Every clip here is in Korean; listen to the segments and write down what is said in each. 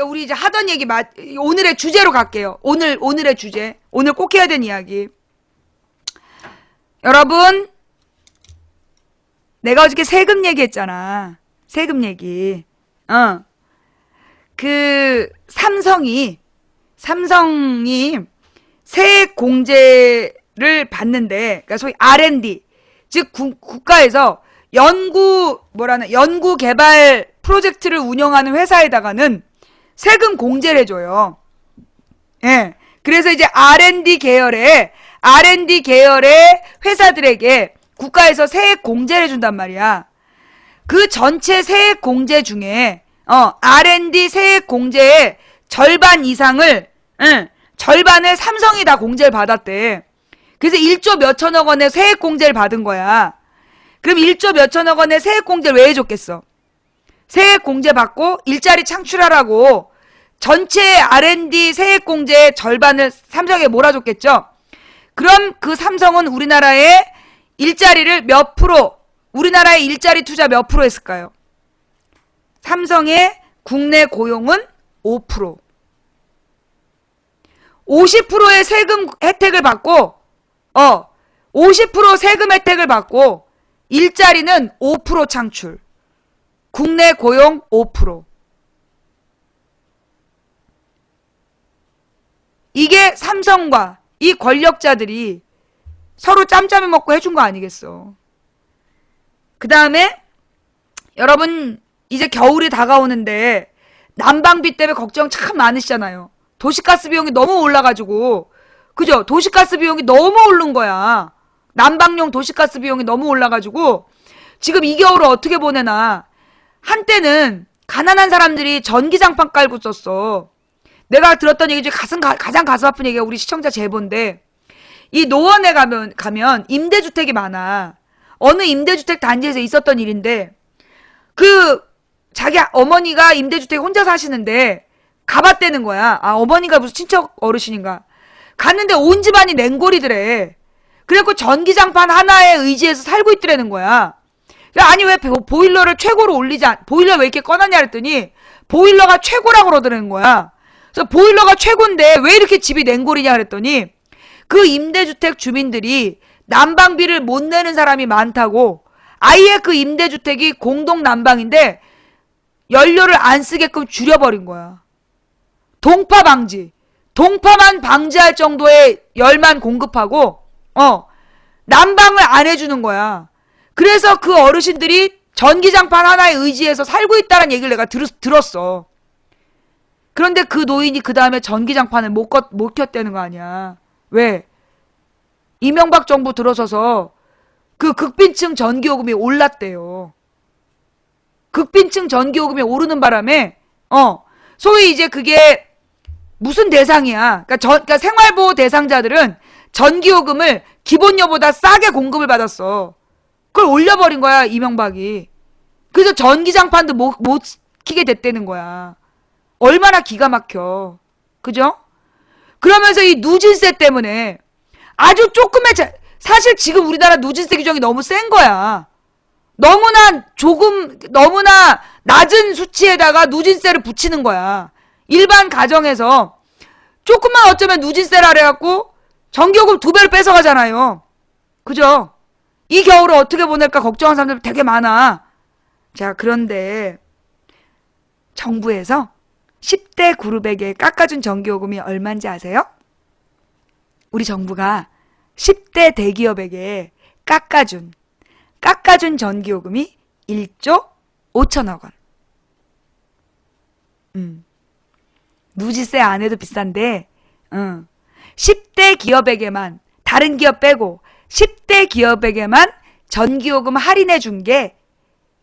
우리 이제 하던 얘기 오늘의 주제로 갈게요. 오늘의 주제. 오늘 꼭 해야 되는 이야기. 여러분, 내가 어저께 세금 얘기했잖아. 세금 얘기. 삼성이 세액 공제를 받는데, 그러니까 소위 R&D, 즉 국가에서 연구 개발 프로젝트를 운영하는 회사에다가는 세금 공제를 해줘요. 예. 그래서 이제 R&D 계열의 회사들에게 국가에서 세액 공제를 해준단 말이야. 그 전체 세액 공제 중에 R&D 세액 공제의 절반 이상을 절반을 삼성이 다 공제를 받았대. 그래서 1조 몇천억 원의 세액 공제를 받은 거야. 그럼 1조 몇천억 원의 세액 공제를 왜 해줬겠어? 세액 공제 받고 일자리 창출하라고 전체 R&D 세액 공제의 절반을 삼성에 몰아줬겠죠? 그럼 그 삼성은 우리나라의 일자리를 우리나라의 일자리 투자 몇 프로 했을까요? 삼성의 국내 고용은 5%. 50%의 세금 혜택을 받고 50% 세금 혜택을 받고 일자리는 5% 창출. 국내 고용 5%. 이게 삼성과 이 권력자들이 서로 짬짬이 먹고 해준 거 아니겠어. 그 다음에 여러분 이제 겨울이 다가오는데 난방비 때문에 걱정 참 많으시잖아요. 도시가스 비용이 너무 올라가지고, 그죠? 도시가스 비용이 너무 오른 거야. 난방용 도시가스 비용이 너무 올라가지고 지금 이 겨울을 어떻게 보내나. 한때는 가난한 사람들이 전기장판 깔고 썼어. 내가 들었던 얘기 중에 가장 가슴 아픈 얘기가 우리 시청자 제보인데, 이 노원에 가면 임대주택이 많아. 어느 임대주택 단지에서 있었던 일인데, 자기 어머니가 임대주택에 혼자 사시는데 가봤다는 거야. 어머니가 무슨 친척 어르신인가. 갔는데 온 집안이 냉골이더래. 그래갖고 전기장판 하나에 의지해서 살고 있더라는 거야. 아니 왜 보일러를 최고로 보일러 왜 이렇게 꺼놨냐 그랬더니 보일러가 최고라고 그러더라는 거야. 그래서 보일러가 최고인데 왜 이렇게 집이 냉골이냐 그랬더니 그 임대주택 주민들이 난방비를 못 내는 사람이 많다고, 아예 그 임대주택이 공동 난방인데 연료를 안 쓰게끔 줄여버린 거야. 동파만 방지할 정도의 열만 공급하고 난방을 안 해주는 거야. 그래서 그 어르신들이 전기장판 하나에 의지해서 살고 있다는 얘기를 내가 들었어. 그런데 그 노인이 그 다음에 전기장판을 못 켰다는 거 아니야. 왜? 이명박 정부 들어서서 그 극빈층 전기요금이 올랐대요. 극빈층 전기요금이 오르는 바람에 소위 이제 그게 무슨 대상이야. 그러니까 생활보호 대상자들은 전기요금을 기본료보다 싸게 공급을 받았어. 그걸 올려버린 거야, 이명박이. 그래서 전기장판도 못 키게 됐다는 거야. 얼마나 기가 막혀. 그죠? 그러면서 이 누진세 때문에 아주 사실 지금 우리나라 누진세 규정이 너무 센 거야. 너무나 낮은 수치에다가 누진세를 붙이는 거야. 일반 가정에서 조금만 어쩌면 누진세를 하래갖고 전기요금 2배를 뺏어가잖아요. 그죠? 이 겨울을 어떻게 보낼까 걱정하는 사람들 되게 많아. 자, 그런데 정부에서 10대 그룹에게 깎아준 전기요금이 얼마인지 아세요? 우리 정부가 10대 대기업에게 깎아준 전기요금이 1조 5천억 원. 누지세 안 해도 비싼데 10대 기업에게만, 다른 기업 빼고 10대 기업에게만 전기요금 할인해 준 게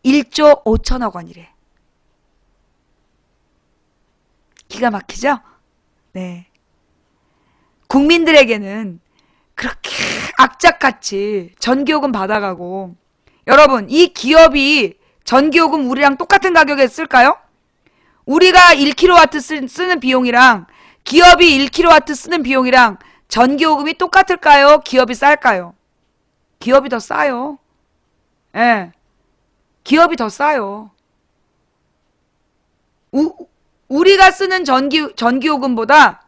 1조 5천억 원이래. 기가 막히죠? 네. 국민들에게는 그렇게 악착같이 전기요금 받아가고, 여러분 이 기업이 전기요금 우리랑 똑같은 가격에 쓸까요? 우리가 1kW 쓰는 비용이랑 기업이 1kW 쓰는 비용이랑 전기요금이 똑같을까요? 기업이 쌀까요? 기업이 더 싸요. 기업이 더 싸요. 우리가 쓰는 전기요금보다,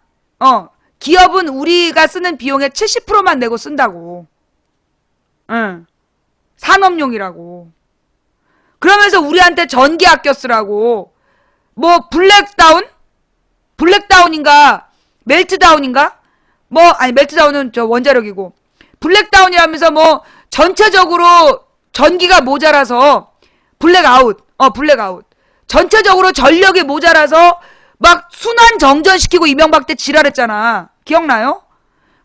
기업은 우리가 쓰는 비용의 70%만 내고 쓴다고. 응. 산업용이라고. 그러면서 우리한테 전기 아껴 쓰라고. 뭐, 블랙다운인가? 멜트다운인가? 아니, 멜트다운은 저 원자력이고. 블랙다운이라면서 뭐, 전체적으로 전기가 모자라서, 블랙아웃. 전체적으로 전력이 모자라서, 막 순환 정전시키고 이명박 때 지랄했잖아. 기억나요?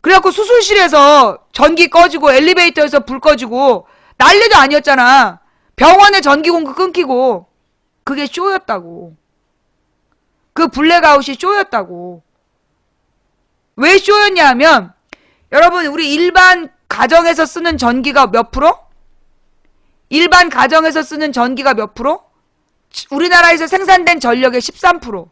그래갖고 수술실에서 전기 꺼지고, 엘리베이터에서 불 꺼지고, 난리도 아니었잖아. 병원에 전기 공급 끊기고. 그게 쇼였다고. 그 블랙아웃이 쇼였다고. 왜 쇼였냐 하면, 여러분, 우리 일반 가정에서 쓰는 전기가 몇 프로? 일반 가정에서 쓰는 전기가 몇 프로? 우리나라에서 생산된 전력의 13%.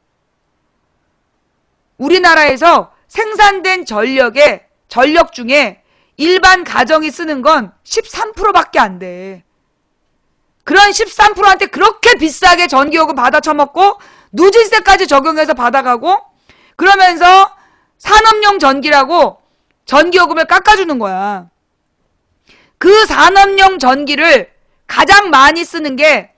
우리나라에서 생산된 전력 중에 일반 가정이 쓰는 건 13%밖에 안 돼. 그런 13%한테 그렇게 비싸게 전기요금 받아 처먹고 누진세까지 적용해서 받아가고 그러면서 산업용 전기라고 전기요금을 깎아주는 거야. 그 산업용 전기를 가장 많이 쓰는 게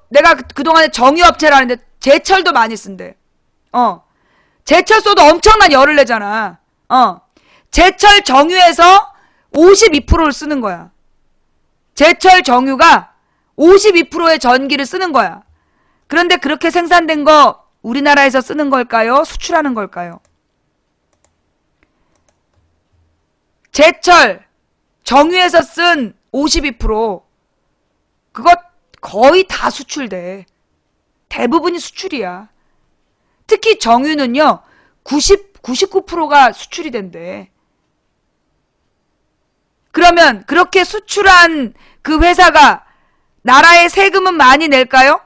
내가 그동안에 정유업체라는데 제철도 많이 쓴대. 제철소도 엄청난 열을 내잖아. 제철 정유에서 52%를 쓰는 거야. 제철 정유가 52%의 전기를 쓰는 거야. 그런데 그렇게 생산된 거 우리나라에서 쓰는 걸까요? 수출하는 걸까요? 제철 정유에서 쓴 52% 그거 거의 다 수출돼. 대부분이 수출이야. 특히 정유는요 99%가 수출이 된대. 그러면 그렇게 수출한 그 회사가 나라에 세금은 많이 낼까요?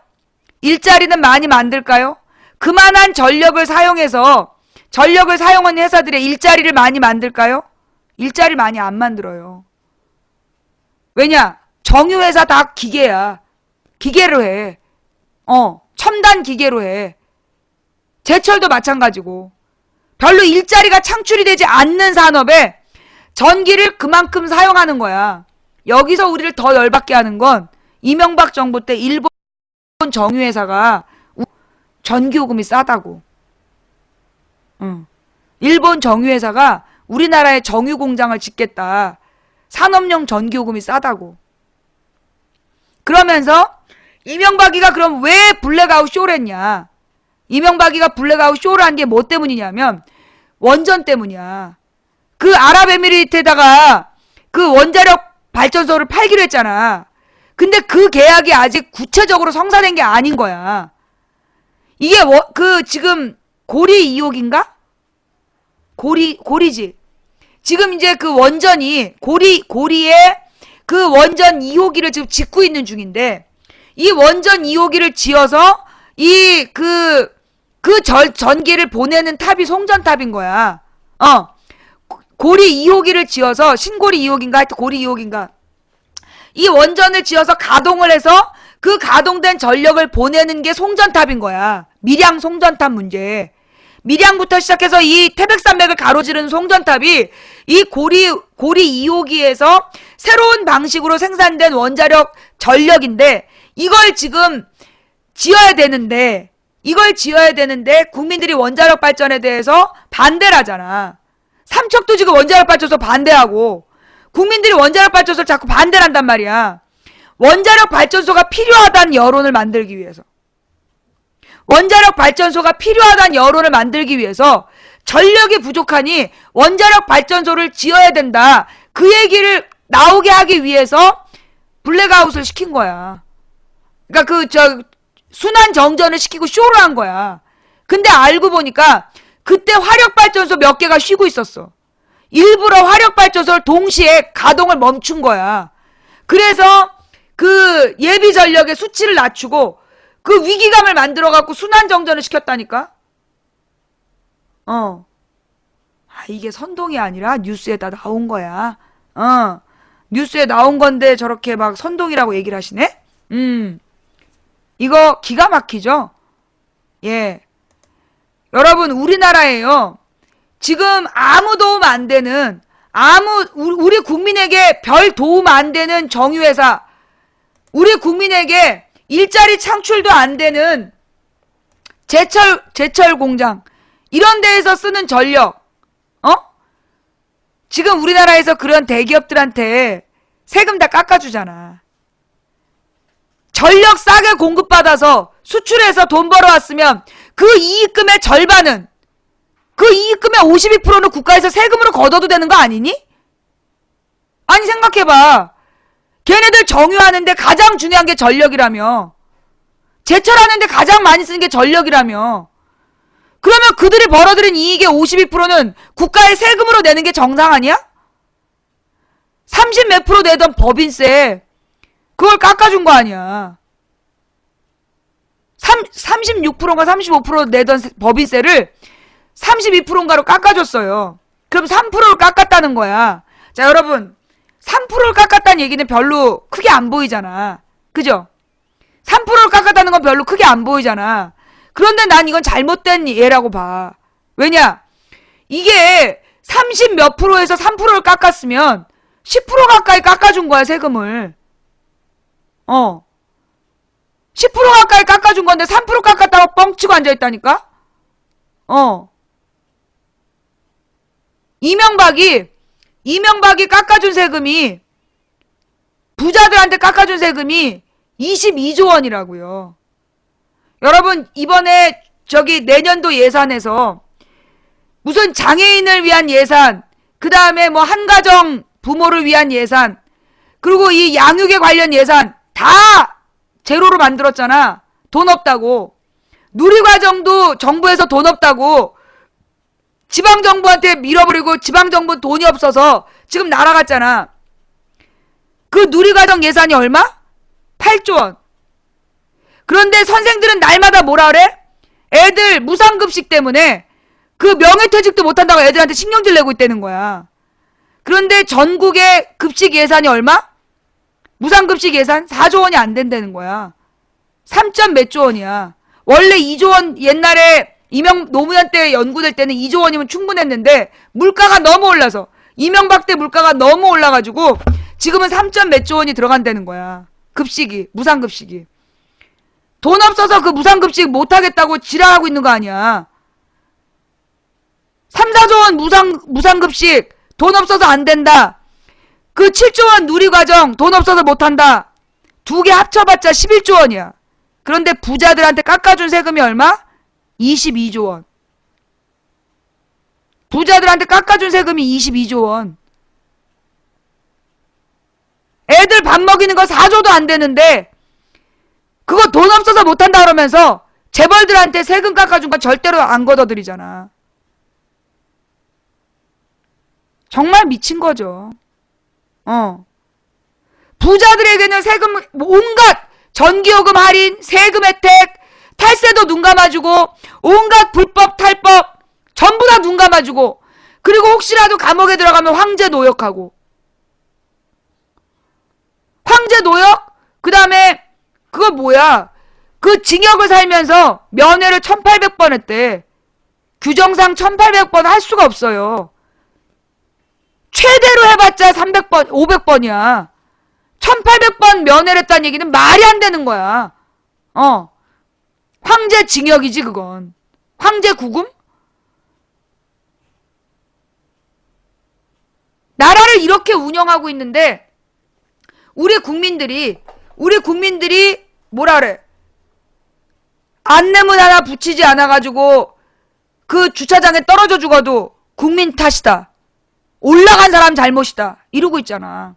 일자리는 많이 만들까요? 그만한 전력을 사용하는 회사들의 일자리를 많이 만들까요? 일자리 많이 안 만들어요. 왜냐? 정유회사 다 기계야. 기계로 해. 첨단 기계로 해. 제철도 마찬가지고. 별로 일자리가 창출이 되지 않는 산업에 전기를 그만큼 사용하는 거야. 여기서 우리를 더 열받게 하는 건 이명박 정부 때 일본 정유회사가 전기요금이 싸다고. 일본 정유회사가 우리나라에 정유공장을 짓겠다. 산업용 전기요금이 싸다고. 그러면서 이명박이가 그럼 왜 블랙아웃 쇼를 했냐. 이명박이가 블랙아웃 쇼를 한 게 뭐 때문이냐면 원전 때문이야. 그 아랍에미리트에다가 그 원자력 발전소를 팔기로 했잖아. 근데 그 계약이 아직 구체적으로 성사된 게 아닌 거야. 이게 지금 고리 2호기인가? 고리지. 지금 이제 그 원전이 고리에 그 원전 2호기를 지금 짓고 있는 중인데 이 원전 2호기를 지어서 전기를 보내는 탑이 송전탑인 거야. 고리 2호기를 지어서 신고리 2호기인가 하여튼 고리 2호기인가 이 원전을 지어서 가동을 해서 그 가동된 전력을 보내는 게 송전탑인 거야. 밀양 송전탑 문제. 밀양부터 시작해서 이 태백산맥을 가로지르는 송전탑이 이 고리 2호기에서 새로운 방식으로 생산된 원자력 전력인데 이걸 지금 지어야 되는데 국민들이 원자력 발전에 대해서 반대를 하잖아. 삼척도 지금 원자력 발전소 반대하고 국민들이 원자력 발전소를 자꾸 반대를 한단 말이야. 원자력 발전소가 필요하다는 여론을 만들기 위해서. 원자력 발전소가 필요하다는 여론을 만들기 위해서 전력이 부족하니 원자력 발전소를 지어야 된다. 그 얘기를 나오게 하기 위해서 블랙아웃을 시킨 거야. 그러니까 순환 정전을 시키고 쇼를 한 거야. 근데 알고 보니까 그때 화력발전소 몇 개가 쉬고 있었어. 일부러 화력발전소를 동시에 가동을 멈춘 거야. 그래서 그 예비 전력의 수치를 낮추고 그 위기감을 만들어갖고 순환정전을 시켰다니까? 이게 선동이 아니라 뉴스에다 나온 거야. 뉴스에 나온 건데 저렇게 막 선동이라고 얘기를 하시네? 이거 기가 막히죠? 예. 여러분, 우리나라에요. 지금 아무 도움 안 되는, 우리 국민에게 별 도움 안 되는 정유회사, 우리 국민에게 일자리 창출도 안 되는 제철 공장, 이런 데에서 쓰는 전력, 지금 우리나라에서 그런 대기업들한테 세금 다 깎아주잖아. 전력 싸게 공급받아서 수출해서 돈 벌어왔으면 그 이익금의 절반은, 그 이익금의 52%는 국가에서 세금으로 걷어도 되는 거 아니니? 아니, 생각해봐. 걔네들 정유하는데 가장 중요한 게 전력이라며. 제철하는데 가장 많이 쓰는 게 전력이라며. 그러면 그들이 벌어들인 이익의 52%는 국가에 세금으로 내는 게 정상 아니야? 30 몇 프로 내던 법인세, 그걸 깎아준 거 아니야. 36%인가 35% 내던 법인세를 32%인가로 깎아줬어요. 그럼 3%를 깎았다는 거야. 자, 여러분, 3%를 깎았다는 얘기는 별로 크게 안 보이잖아. 그죠? 3%를 깎았다는 건 별로 크게 안 보이잖아. 그런데 난 이건 잘못된 예라고 봐. 왜냐? 이게 30 몇 프로에서 3%를 깎았으면 10% 가까이 깎아준 거야, 세금을. 10% 가까이 깎아준 건데 3% 깎았다고 뻥치고 앉아있다니까? 이명박이 깎아준 세금이, 부자들한테 깎아준 세금이 22조 원이라고요. 여러분, 이번에 내년도 예산에서 무슨 장애인을 위한 예산, 그 다음에 뭐 한가정 부모를 위한 예산, 그리고 이 양육에 관련 예산 다 제로로 만들었잖아. 돈 없다고. 누리과정도 정부에서 돈 없다고 지방정부한테 밀어버리고 지방정부 돈이 없어서 지금 날아갔잖아. 그 누리과정 예산이 얼마? 8조 원. 그런데 선생들은 날마다 뭐라 그래? 애들 무상급식 때문에 그 명예퇴직도 못한다고 애들한테 신경질 내고 있다는 거야. 그런데 전국의 급식 예산이 얼마? 무상급식 예산 4조 원이 안 된다는 거야. 3점 몇 조 원이야. 원래 2조 원, 옛날에 노무현 때 연구될 때는 2조 원이면 충분했는데 물가가 너무 올라서, 이명박 때 물가가 너무 올라가지고 지금은 3점 몇 조 원이 들어간다는 거야. 급식이, 무상급식이. 돈 없어서 그 무상급식 못하겠다고 지랄하고 있는 거 아니야. 3, 4조 원 무상급식 돈 없어서 안 된다. 그 7조 원 누리과정 돈 없어서 못한다. 두 개 합쳐봤자 11조 원이야. 그런데 부자들한테 깎아준 세금이 얼마? 22조 원. 부자들한테 깎아준 세금이 22조 원. 애들 밥 먹이는 거 4조도 안 되는데 그거 돈 없어서 못한다 그러면서 재벌들한테 세금 깎아준 건 절대로 안 걷어들이잖아. 정말 미친 거죠. 부자들에게는 세금, 온갖 전기요금 할인, 세금 혜택, 탈세도 눈 감아주고, 온갖 불법, 탈법, 전부 다 눈 감아주고, 그리고 혹시라도 감옥에 들어가면 황제 노역하고. 황제 노역? 그 다음에, 그거 뭐야? 그 징역을 살면서 면회를 1800번 했대. 규정상 1800번 할 수가 없어요. 최대로 해봤자 300번, 500번이야. 1800번 면회를 했다는 얘기는 말이 안 되는 거야. 황제 징역이지, 그건. 황제 구금? 나라를 이렇게 운영하고 있는데, 우리 국민들이 뭐라 그래? 안내문 하나 붙이지 않아가지고, 그 주차장에 떨어져 죽어도 국민 탓이다. 올라간 사람 잘못이다. 이러고 있잖아.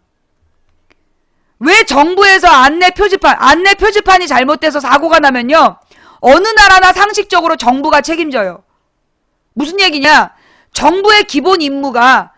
왜 정부에서 안내 표지판이 잘못돼서 사고가 나면요, 어느 나라나 상식적으로 정부가 책임져요. 무슨 얘기냐? 정부의 기본 임무가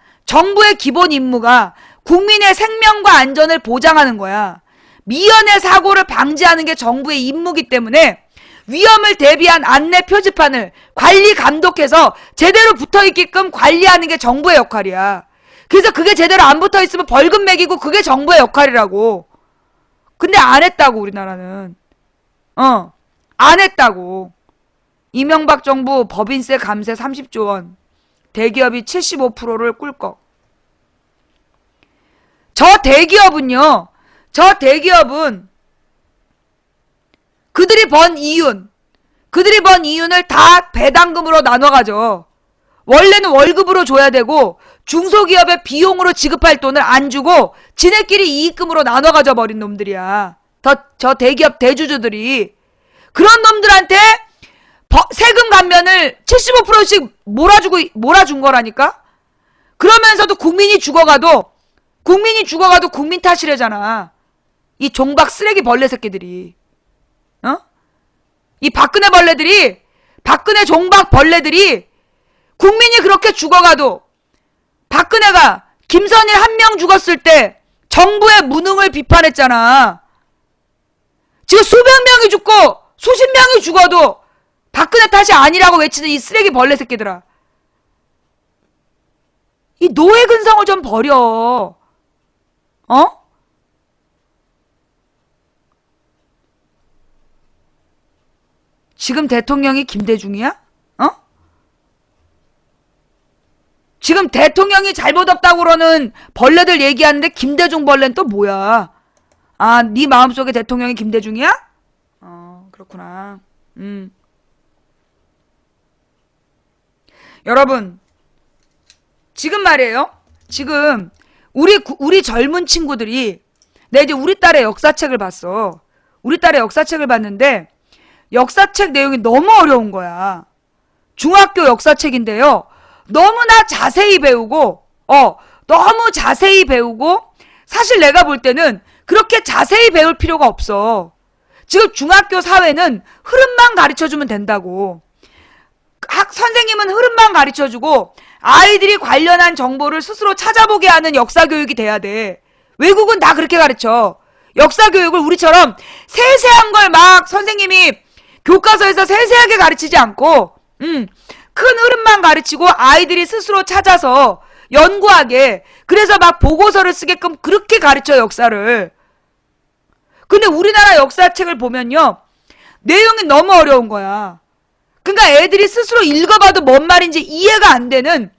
국민의 생명과 안전을 보장하는 거야. 미연의 사고를 방지하는 게 정부의 임무이기 때문에 위험을 대비한 안내 표지판을 관리 감독해서 제대로 붙어있게끔 관리하는 게 정부의 역할이야. 그래서 그게 제대로 안 붙어있으면 벌금 매기고 그게 정부의 역할이라고. 근데 안 했다고, 우리나라는. 안 했다고. 이명박 정부 법인세 감세 30조 원. 대기업이 75%를 꿀꺽. 저 대기업은 그들이 번 이윤을 다 배당금으로 나눠 가져. 원래는 월급으로 줘야 되고 중소기업의 비용으로 지급할 돈을 안 주고 지네끼리 이익금으로 나눠 가져 버린 놈들이야. 저 대기업 대주주들이. 그런 놈들한테 세금 감면을 75%씩 몰아준 거라니까? 그러면서도 국민이 죽어가도 국민 탓이래잖아. 이 종박 쓰레기 벌레 새끼들이. 이 박근혜 종박 벌레들이 국민이 그렇게 죽어가도 박근혜가 김선일 한 명 죽었을 때 정부의 무능을 비판했잖아. 지금 수백 명이 죽고 수십 명이 죽어도 박근혜 탓이 아니라고 외치는 이 쓰레기 벌레 새끼들아. 이 노예 근성을 좀 버려. 지금 대통령이 김대중이야? 지금 대통령이 잘못 없다고 그러는 벌레들 얘기하는데 김대중 벌레는 또 뭐야? 아, 네 마음속에 대통령이 김대중이야? 그렇구나. 여러분, 지금 말이에요. 지금 우리 젊은 친구들이, 내가 이제 우리 딸의 역사책을 봤어. 우리 딸의 역사책을 봤는데 역사책 내용이 너무 어려운 거야. 중학교 역사책인데요. 너무나 자세히 배우고 사실 내가 볼 때는 그렇게 자세히 배울 필요가 없어. 지금 중학교 사회는 흐름만 가르쳐주면 된다고. 선생님은 흐름만 가르쳐주고 아이들이 관련한 정보를 스스로 찾아보게 하는 역사교육이 돼야 돼. 외국은 다 그렇게 가르쳐. 역사교육을 우리처럼 세세한 걸 막 선생님이 교과서에서 세세하게 가르치지 않고 큰 흐름만 가르치고 아이들이 스스로 찾아서 연구하게, 그래서 막 보고서를 쓰게끔 그렇게 가르쳐요, 역사를. 근데 우리나라 역사책을 보면요, 내용이 너무 어려운 거야. 그러니까 애들이 스스로 읽어봐도 뭔 말인지 이해가 안 되는,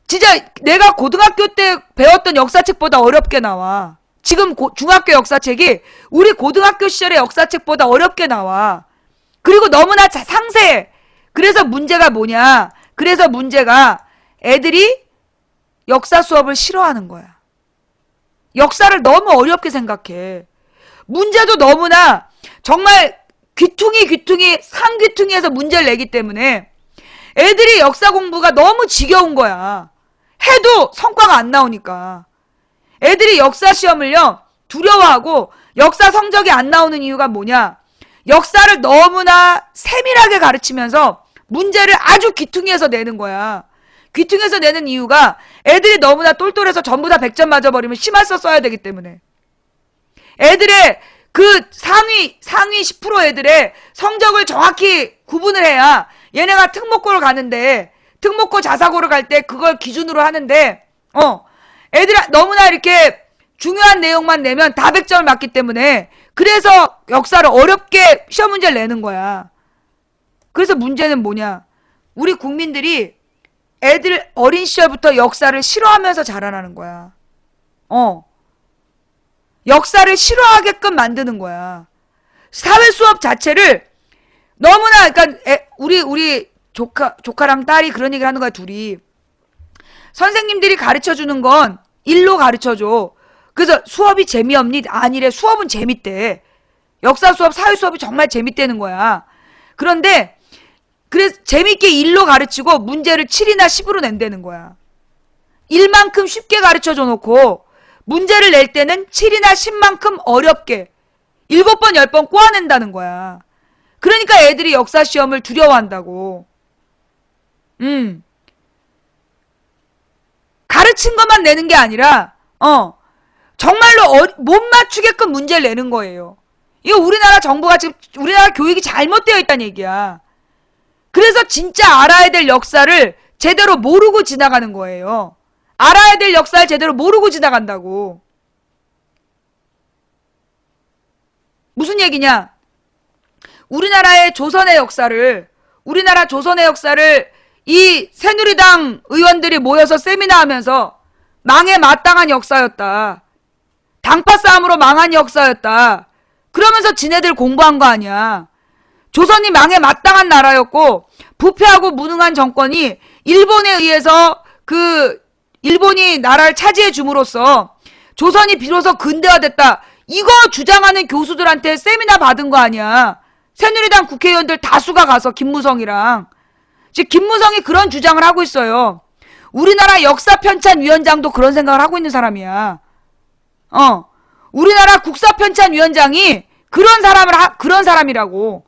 진짜 내가 고등학교 때 배웠던 역사책보다 어렵게 나와. 지금 중학교 역사책이 우리 고등학교 시절의 역사책보다 어렵게 나와. 그리고 너무나 상세해. 그래서 문제가 뭐냐? 그래서 문제가 애들이 역사 수업을 싫어하는 거야. 역사를 너무 어렵게 생각해. 문제도 너무나 정말 상귀퉁이에서 문제를 내기 때문에 애들이 역사 공부가 너무 지겨운 거야. 해도 성과가 안 나오니까. 애들이 역사 시험을요, 두려워하고 역사 성적이 안 나오는 이유가 뭐냐? 역사를 너무나 세밀하게 가르치면서 문제를 아주 귀퉁이에서 내는 거야. 귀퉁이에서 내는 이유가 애들이 너무나 똘똘해서 전부 다 100점 맞아버리면 심할서 써야 되기 때문에. 애들의 그 상위 10% 애들의 성적을 정확히 구분을 해야 얘네가 특목고를 가는데, 특목고 자사고를 갈 때 그걸 기준으로 하는데, 애들이 너무나 이렇게 중요한 내용만 내면 다 100점을 맞기 때문에, 그래서 역사를 어렵게 시험 문제를 내는 거야. 그래서 문제는 뭐냐? 우리 국민들이 애들 어린 시절부터 역사를 싫어하면서 자라나는 거야. 역사를 싫어하게끔 만드는 거야. 사회 수업 자체를 너무나, 그러니까 우리 조카랑 딸이 그런 얘기를 하는 거야, 둘이. 선생님들이 가르쳐주는 건 일로 가르쳐줘. 그래서 수업이 재미없니? 아니래. 수업은 재밌대. 역사 수업, 사회 수업이 정말 재밌다는 거야. 그런데 그래서 재밌게 일로 가르치고 문제를 7이나 10으로 낸다는 거야. 일만큼 쉽게 가르쳐줘 놓고 문제를 낼 때는 7이나 10만큼 어렵게 7번, 10번 꼬아낸다는 거야. 그러니까 애들이 역사 시험을 두려워한다고. 가르친 것만 내는 게 아니라 정말로 못 맞추게끔 문제를 내는 거예요. 이거 우리나라 정부가 지금, 우리나라 교육이 잘못되어 있다는 얘기야. 그래서 진짜 알아야 될 역사를 제대로 모르고 지나가는 거예요. 알아야 될 역사를 제대로 모르고 지나간다고. 무슨 얘기냐? 우리나라의 조선의 역사를 우리나라 조선의 역사를 이 새누리당 의원들이 모여서 세미나 하면서 망에 마땅한 역사였다. 당파 싸움으로 망한 역사였다. 그러면서 지네들 공부한 거 아니야. 조선이 망에 마땅한 나라였고 부패하고 무능한 정권이 일본에 의해서 일본이 나라를 차지해 줌으로써 조선이 비로소 근대화됐다. 이거 주장하는 교수들한테 세미나 받은 거 아니야. 새누리당 국회의원들 다수가 가서 김무성이랑. 지금 김무성이 그런 주장을 하고 있어요. 우리나라 역사편찬위원장도 그런 생각을 하고 있는 사람이야. 우리나라 국사편찬위원장이 그런 사람이라고.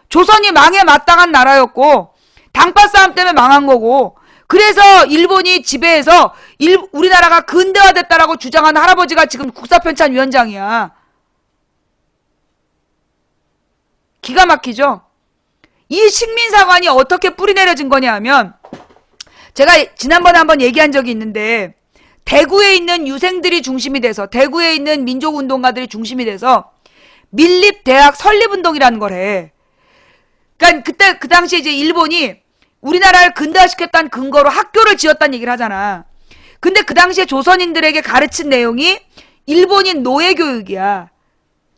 조선이 망에 마땅한 나라였고 당파 싸움 때문에 망한 거고 그래서 일본이 지배해서 우리나라가 근대화됐다라고 주장하는 할아버지가 지금 국사편찬위원장이야. 기가 막히죠? 이 식민사관이 어떻게 뿌리내려진 거냐 하면 제가 지난번에 한번 얘기한 적이 있는데 대구에 있는 유생들이 중심이 돼서 대구에 있는 민족운동가들이 중심이 돼서 밀립대학 설립운동이라는 걸 해. 그러니까 그때 그 당시에 이제 일본이 우리나라를 근대화시켰다는 근거로 학교를 지었다는 얘기를 하잖아. 근데 그 당시에 조선인들에게 가르친 내용이 일본인 노예교육이야.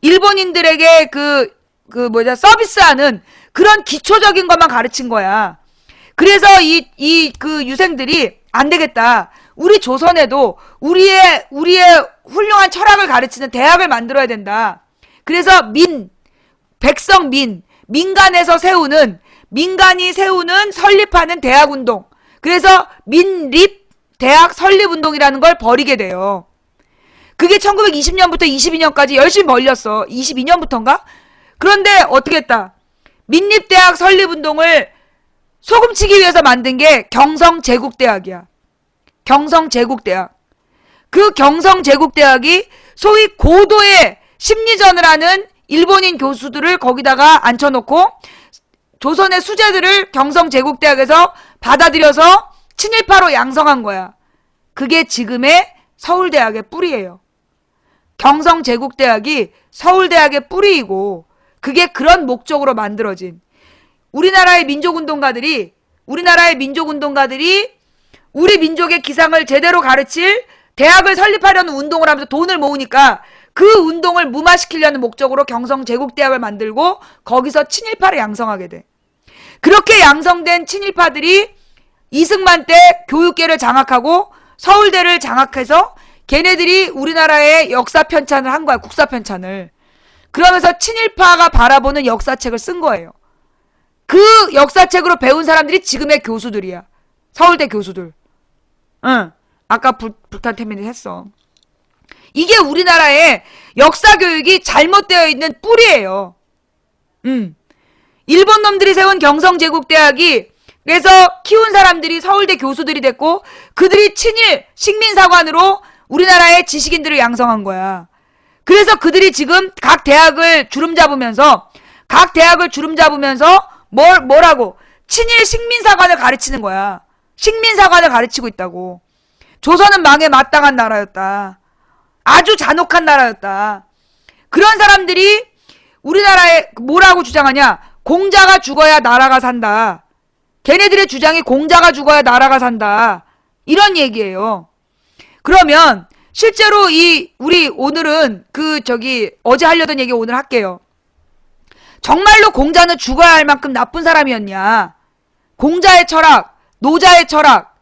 일본인들에게 서비스하는 그런 기초적인 것만 가르친 거야. 그래서 그 유생들이 안 되겠다. 우리 조선에도 우리의 훌륭한 철학을 가르치는 대학을 만들어야 된다. 그래서 민간에서 민간이 세우는 설립하는 대학운동. 그래서 민립대학 설립운동이라는 걸 벌이게 돼요. 그게 1920년부터 22년까지 열심히 벌렸어. 22년부터인가? 그런데 어떻게 했다? 민립대학 설립운동을 소금치기 위해서 만든 게 경성제국대학이야. 경성제국대학. 그 경성제국대학이 소위 고도의 심리전을 하는 일본인 교수들을 거기다가 앉혀놓고 조선의 수재들을 경성제국대학에서 받아들여서 친일파로 양성한 거야. 그게 지금의 서울대학의 뿌리예요. 경성제국대학이 서울대학의 뿌리이고 그게 그런 목적으로 만들어진 우리나라의 민족운동가들이 우리 민족의 기상을 제대로 가르칠 대학을 설립하려는 운동을 하면서 돈을 모으니까 그 운동을 무마시키려는 목적으로 경성제국대학을 만들고 거기서 친일파를 양성하게 돼. 그렇게 양성된 친일파들이 이승만 때 교육계를 장악하고 서울대를 장악해서 걔네들이 우리나라의 역사 편찬을 한 거야. 국사 편찬을. 그러면서 친일파가 바라보는 역사책을 쓴 거예요. 그 역사책으로 배운 사람들이 지금의 교수들이야. 서울대 교수들. 응. 아까 불탄 태민이 했어. 이게 우리나라의 역사 교육이 잘못되어 있는 뿌리예요. 일본 놈들이 세운 경성제국대학이 그래서 키운 사람들이 서울대 교수들이 됐고 그들이 친일 식민사관으로 우리나라의 지식인들을 양성한 거야. 그래서 그들이 지금 각 대학을 주름 잡으면서 뭐라고 친일 식민사관을 가르치는 거야. 식민사관을 가르치고 있다고. 조선은 망에 마땅한 나라였다. 아주 잔혹한 나라였다. 그런 사람들이 우리나라에 뭐라고 주장하냐? 공자가 죽어야 나라가 산다. 걔네들의 주장이 공자가 죽어야 나라가 산다. 이런 얘기예요. 그러면 실제로 우리 오늘은 어제 하려던 얘기 오늘 할게요. 정말로 공자는 죽어야 할 만큼 나쁜 사람이었냐? 공자의 철학, 노자의 철학.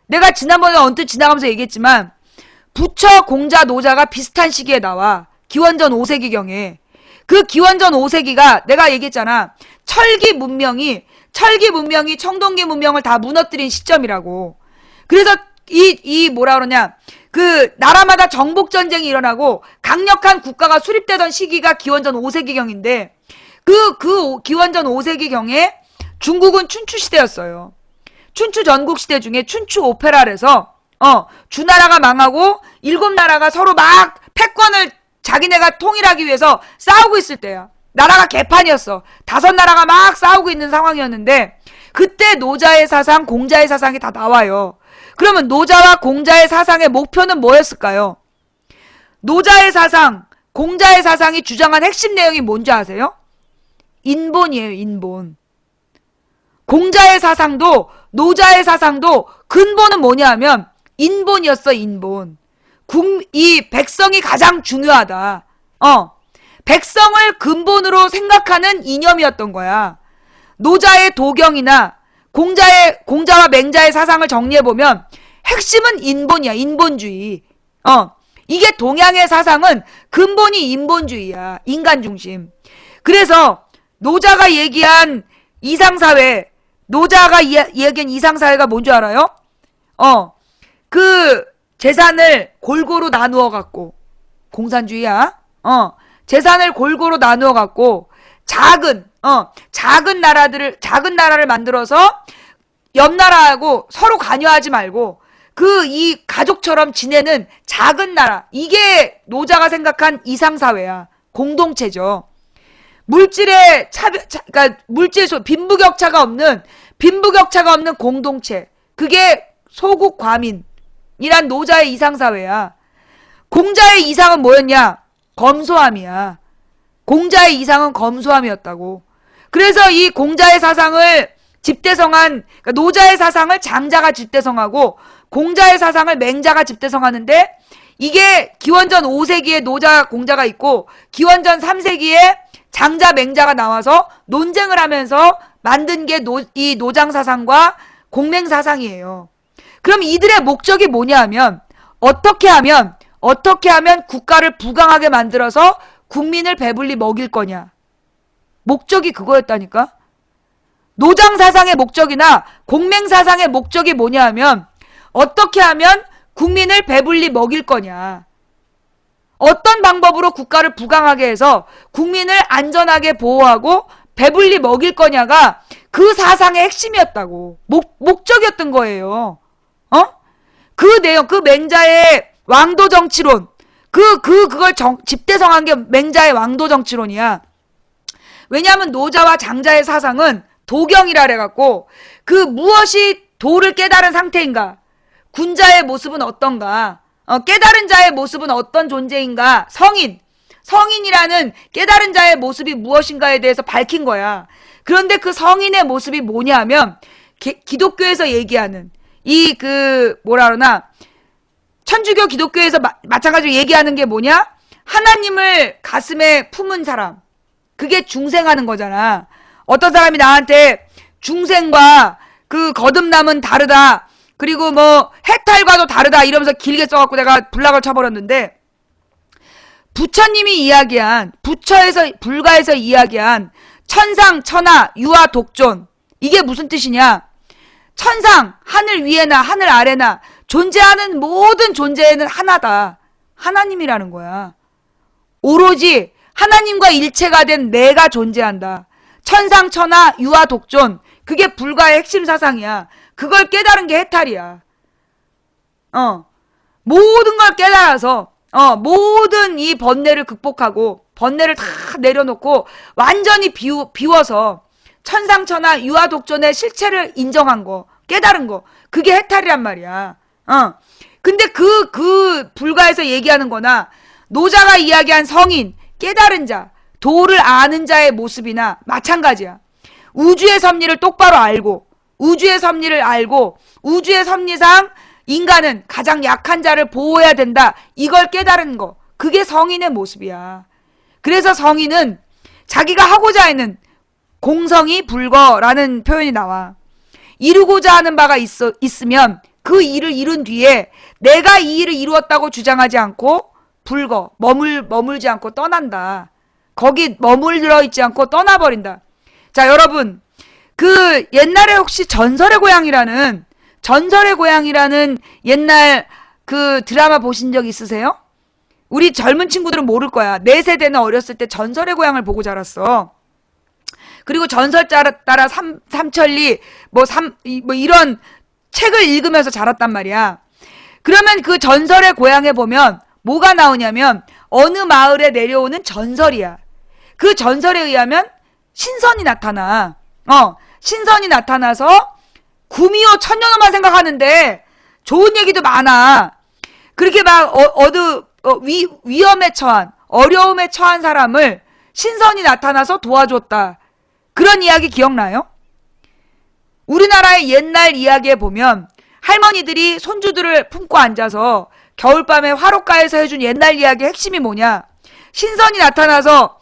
내가 지난번에 언뜻 지나가면서 얘기했지만 부처, 공자, 노자가 비슷한 시기에 나와. 기원전 5세기경에. 그 기원전 5세기가 내가 얘기했잖아. 철기 문명이 청동기 문명을 다 무너뜨린 시점이라고. 그래서 뭐라 그러냐. 나라마다 정복전쟁이 일어나고 강력한 국가가 수립되던 시기가 기원전 5세기경인데 그 기원전 5세기경에 중국은 춘추시대였어요. 춘추 전국시대 중에 춘추 오페라에서 주나라가 망하고 7나라가 서로 막 패권을 자기네가 통일하기 위해서 싸우고 있을 때야. 나라가 개판이었어. 5나라가 막 싸우고 있는 상황이었는데 그때 노자의 사상, 공자의 사상이 다 나와요. 그러면 노자와 공자의 사상의 목표는 뭐였을까요? 노자의 사상, 공자의 사상이 주장한 핵심 내용이 뭔지 아세요? 인본이에요. 인본. 공자의 사상도 노자의 사상도 근본은 뭐냐 하면 인본이었어. 인본. 이 백성이 가장 중요하다. 백성을 근본으로 생각하는 이념이었던 거야. 노자의 도경이나 공자와 맹자의 사상을 정리해보면 핵심은 인본이야. 인본주의. 이게 동양의 사상은 근본이 인본주의야. 인간 중심. 그래서 노자가 얘기한 이상사회, 노자가 얘기한 이상사회가 뭔 줄 알아요? 그 재산을 골고루 나누어 갖고, 공산주의야. 재산을 골고루 나누어 갖고 작은 나라를 만들어서 옆 나라하고 서로 관여하지 말고 이 가족처럼 지내는 작은 나라. 이게 노자가 생각한 이상사회야. 공동체죠. 그러니까 빈부격차가 없는 공동체. 그게 소국 과민이란 노자의 이상사회야. 공자의 이상은 뭐였냐? 검소함이야. 공자의 이상은 검소함이었다고. 그래서 이 공자의 사상을 그러니까 노자의 사상을 장자가 집대성하고 공자의 사상을 맹자가 집대성하는데, 이게 기원전 5세기에 노자 공자가 있고 기원전 3세기에 장자 맹자가 나와서 논쟁을 하면서 만든 게 이 노장 사상과 공맹 사상이에요. 그럼 이들의 목적이 뭐냐 하면 어떻게 하면 국가를 부강하게 만들어서 국민을 배불리 먹일 거냐. 목적이 그거였다니까. 노장 사상의 목적이나 공맹 사상의 목적이 뭐냐 하면 어떻게 하면 국민을 배불리 먹일 거냐. 어떤 방법으로 국가를 부강하게 해서 국민을 안전하게 보호하고 배불리 먹일 거냐가 그 사상의 핵심이었다고. 목적이었던 거예요. 그 내용, 그 맹자의 왕도 정치론, 그걸 집대성한 게 맹자의 왕도 정치론이야. 왜냐하면 노자와 장자의 사상은 도경이라 그래갖고 무엇이 도를 깨달은 상태인가, 군자의 모습은 어떤가, 깨달은 자의 모습은 어떤 존재인가, 성인이라는 깨달은 자의 모습이 무엇인가에 대해서 밝힌 거야. 그런데 그 성인의 모습이 뭐냐 하면 기독교에서 얘기하는 천주교 기독교에서 마찬가지로 얘기하는 게 뭐냐? 하나님을 가슴에 품은 사람. 그게 중생하는 거잖아. 어떤 사람이 나한테 중생과 거듭남은 다르다. 그리고 해탈과도 다르다. 이러면서 길게 써갖고 내가 불락을 쳐버렸는데, 부처님이 이야기한, 불가에서 이야기한 천상, 천하, 유아, 독존. 이게 무슨 뜻이냐? 천상, 하늘 위에나 하늘 아래나 존재하는 모든 존재는 하나다. 하나님이라는 거야. 오로지 하나님과 일체가 된 내가 존재한다. 천상, 천하, 유아, 독존. 그게 불가의 핵심 사상이야. 그걸 깨달은 게 해탈이야. 모든 걸 깨달아서 모든 이 번뇌를 극복하고 번뇌를 다 내려놓고 완전히 비워서 천상천하 유아 독존의 실체를 인정한 거, 깨달은 거, 그게 해탈이란 말이야. 근데 그 불가에서 얘기하는 거나 노자가 이야기한 성인, 깨달은 자, 도를 아는 자의 모습이나 마찬가지야. 우주의 섭리를 똑바로 알고 우주의 섭리상 인간은 가장 약한 자를 보호해야 된다. 이걸 깨달은 거. 그게 성인의 모습이야. 그래서 성인은 자기가 하고자 하는 공성이 불거라는 표현이 나와. 이루고자 하는 바가 있으면 그 일을 이룬 뒤에 내가 이 일을 이루었다고 주장하지 않고 불거, 머물지 않고 떠난다. 거기 머물러 있지 않고 떠나버린다. 자, 여러분, 옛날에 혹시 전설의 고향이라는 옛날 드라마 보신 적 있으세요? 우리 젊은 친구들은 모를 거야. 내 세대는 어렸을 때 전설의 고향을 보고 자랐어. 그리고 전설 따라 삼천리 이런 책을 읽으면서 자랐단 말이야. 그러면 그 전설의 고향에 보면 뭐가 나오냐면 어느 마을에 내려오는 전설이야. 그 전설에 의하면 신선이 나타나. 신선이 나타나서 구미호 천년호만 생각하는데 좋은 얘기도 많아. 그렇게 막 위험에 처한, 어려움에 처한 사람을 신선이 나타나서 도와줬다. 그런 이야기 기억나요? 왜 옛날 이야기에 보면 할머니들이 손주들을 품고 앉아서 겨울밤에 화롯가에서 해준 옛날 이야기의 핵심이 뭐냐? 신선이 나타나서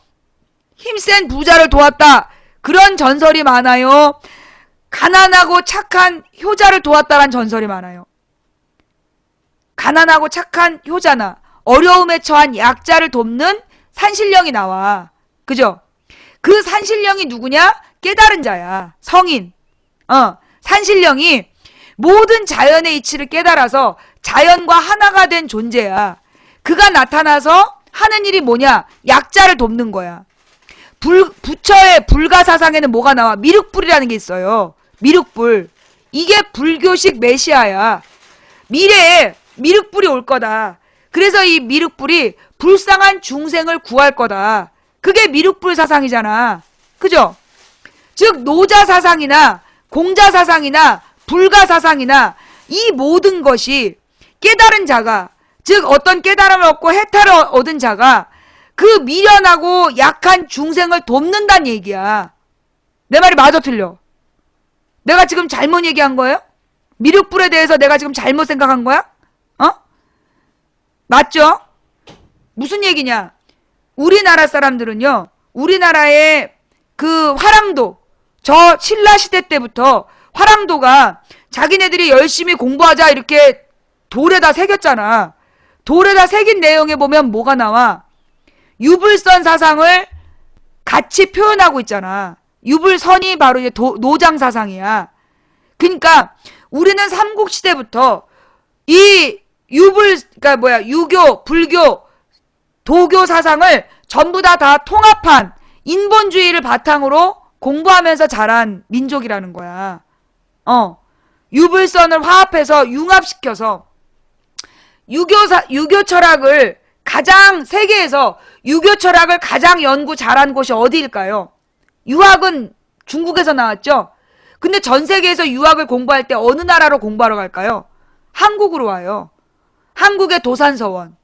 힘센 부자를 도왔다. 그런 전설이 많아요. 가난하고 착한 효자를 도왔다란 전설이 많아요. 가난하고 착한 효자나 어려움에 처한 약자를 돕는 산신령이 나와. 그죠? 그 산신령이 누구냐? 깨달은 자야. 성인. 산신령이 모든 자연의 이치를 깨달아서 자연과 하나가 된 존재야. 그가 나타나서 하는 일이 뭐냐? 약자를 돕는 거야. 부처의 불가사상에는 뭐가 나와? 미륵불이라는 게 있어요. 미륵불. 이게 불교식 메시아야. 미래에 미륵불이 올 거다. 그래서 이 미륵불이 불쌍한 중생을 구할 거다. 그게 미륵불 사상이잖아. 그죠? 즉 노자 사상이나 공자 사상이나 불가 사상이나 이 모든 것이 깨달은 자가, 즉 어떤 깨달음을 얻고 해탈을 얻은 자가 그 미련하고 약한 중생을 돕는다는 얘기야. 내 말이 맞아 틀려? 내가 지금 잘못 얘기한 거예요? 미륵불에 대해서 내가 지금 잘못 생각한 거야? 맞죠? 무슨 얘기냐? 우리나라 사람들은요, 우리나라의 그 화랑도, 저 신라시대 때부터 화랑도가 자기네들이 열심히 공부하자 이렇게 돌에다 새겼잖아. 돌에다 새긴 내용에 보면 뭐가 나와? 유불선 사상을 같이 표현하고 있잖아. 유불선이 바로 이제 노장 사상이야. 그러니까 우리는 삼국시대부터 이 유교, 불교, 도교 사상을 전부 다 통합한 인본주의를 바탕으로 공부하면서 자란 민족이라는 거야. 유불선을 화합해서 융합시켜서 유교 철학을 가장 세계에서 유교 철학을 가장 연구 잘한 곳이 어디일까요? 유학은 중국에서 나왔죠. 근데 전 세계에서 유학을 공부할 때 어느 나라로 공부하러 갈까요? 한국으로 와요. 한국의 도산서원.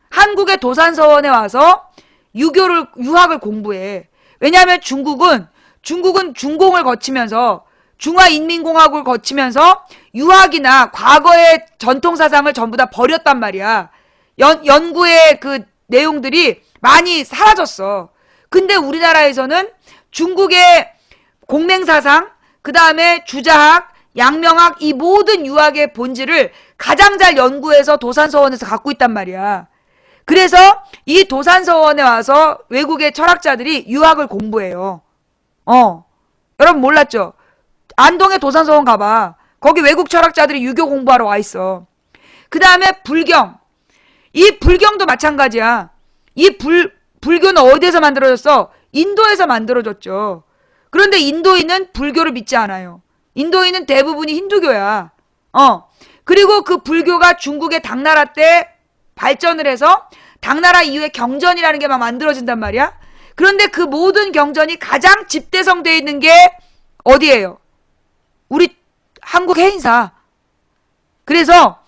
한국의 도산서원에 와서 유학을 공부해. 왜냐하면 중국은 중공을 거치면서 중화인민공화국을 거치면서 유학이나 과거의 전통사상을 전부 다 버렸단 말이야. 연구의 그 내용들이 많이 사라졌어. 근데 우리나라에서는 중국의 공맹사상, 그 다음에 주자학, 양명학 이 모든 유학의 본질을 가장 잘 연구해서 도산서원에서 갖고 있단 말이야. 그래서 이 도산서원에 와서 외국의 철학자들이 유학을 공부해요. 여러분 몰랐죠? 안동의 도산서원 가봐. 거기 외국 철학자들이 유교 공부하러 와 있어. 그 다음에 불경. 이 불경도 마찬가지야. 이 불교는 어디에서 만들어졌어? 인도에서 만들어졌죠. 그런데 인도인은 불교를 믿지 않아요. 인도인은 대부분이 힌두교야. 그리고 그 불교가 중국의 당나라 때 발전을 해서 당나라 이후에 경전이라는 게 막 만들어진단 말이야. 그런데 그 모든 경전이 가장 집대성되어 있는 게 어디예요? 우리 한국 해인사. 그래서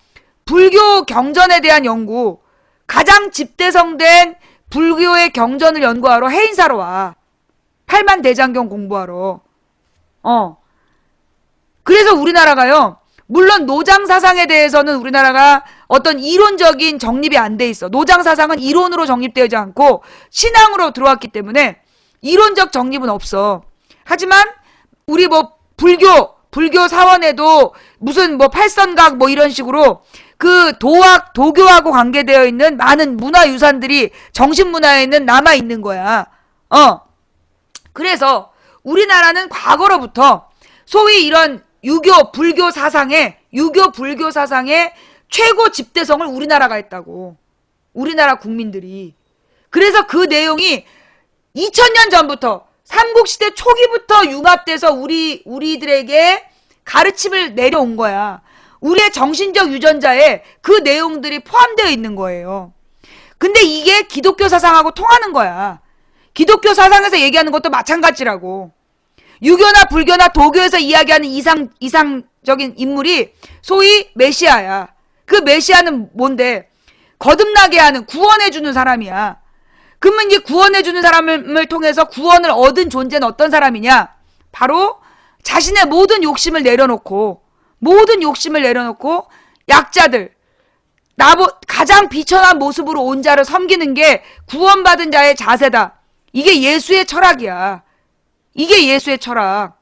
불교 경전에 대한 연구, 가장 집대성된 불교의 경전을 연구하러 해인사로 와. 팔만대장경 공부하러. 그래서 우리나라가요, 물론 노장사상에 대해서는 우리나라가 어떤 이론적인 정립이 안 돼 있어. 노장사상은 이론으로 정립되지 않고 신앙으로 들어왔기 때문에 이론적 정립은 없어. 하지만 우리 불교 사원에도 무슨 팔선각 이런 식으로 그 도교하고 관계되어 있는 많은 문화유산들이 정신문화에는 남아있는 거야. 그래서 우리나라는 과거로부터 소위 이런 유교, 불교 사상의 최고 집대성을 우리나라가 했다고. 우리나라 국민들이. 그래서 그 내용이 2000년 전부터 삼국시대 초기부터 융합돼서 우리들에게 가르침을 내려온 거야. 우리의 정신적 유전자에 그 내용들이 포함되어 있는 거예요. 근데 이게 기독교 사상하고 통하는 거야. 기독교 사상에서 얘기하는 것도 마찬가지라고. 유교나 불교나 도교에서 이야기하는 이상적인 인물이 소위 메시아야. 그 메시아는 뭔데? 거듭나게 하는, 구원해주는 사람이야. 그러면 이 구원해주는 사람을 통해서 구원을 얻은 존재는 어떤 사람이냐? 바로 자신의 모든 욕심을 내려놓고 약자들, 가장 비천한 모습으로 온 자를 섬기는 게 구원받은 자의 자세다. 이게 예수의 철학이야. 이게 예수의 철학.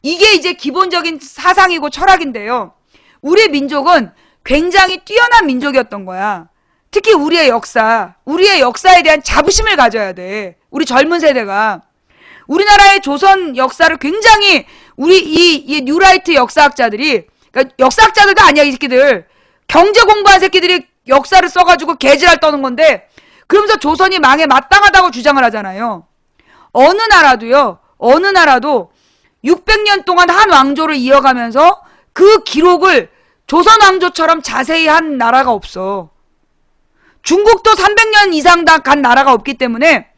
이게 이제 기본적인 사상이고 철학인데요. 우리 민족은 굉장히 뛰어난 민족이었던 거야. 특히 우리의 역사에 대한 자부심을 가져야 돼. 우리 젊은 세대가. 우리나라의 조선 역사를 굉장히 이 뉴라이트 역사학자들이, 그러니까 역사학자들도 아니야, 이 새끼들. 경제 공부한 새끼들이 역사를 써가지고 개지랄 떠는 건데, 그러면서 조선이 망해 마땅하다고 주장을 하잖아요. 어느 나라도 600년 동안 한 왕조를 이어가면서 그 기록을 조선 왕조처럼 자세히 한 나라가 없어. 중국도 300년 이상 다 간 나라가 없기 때문에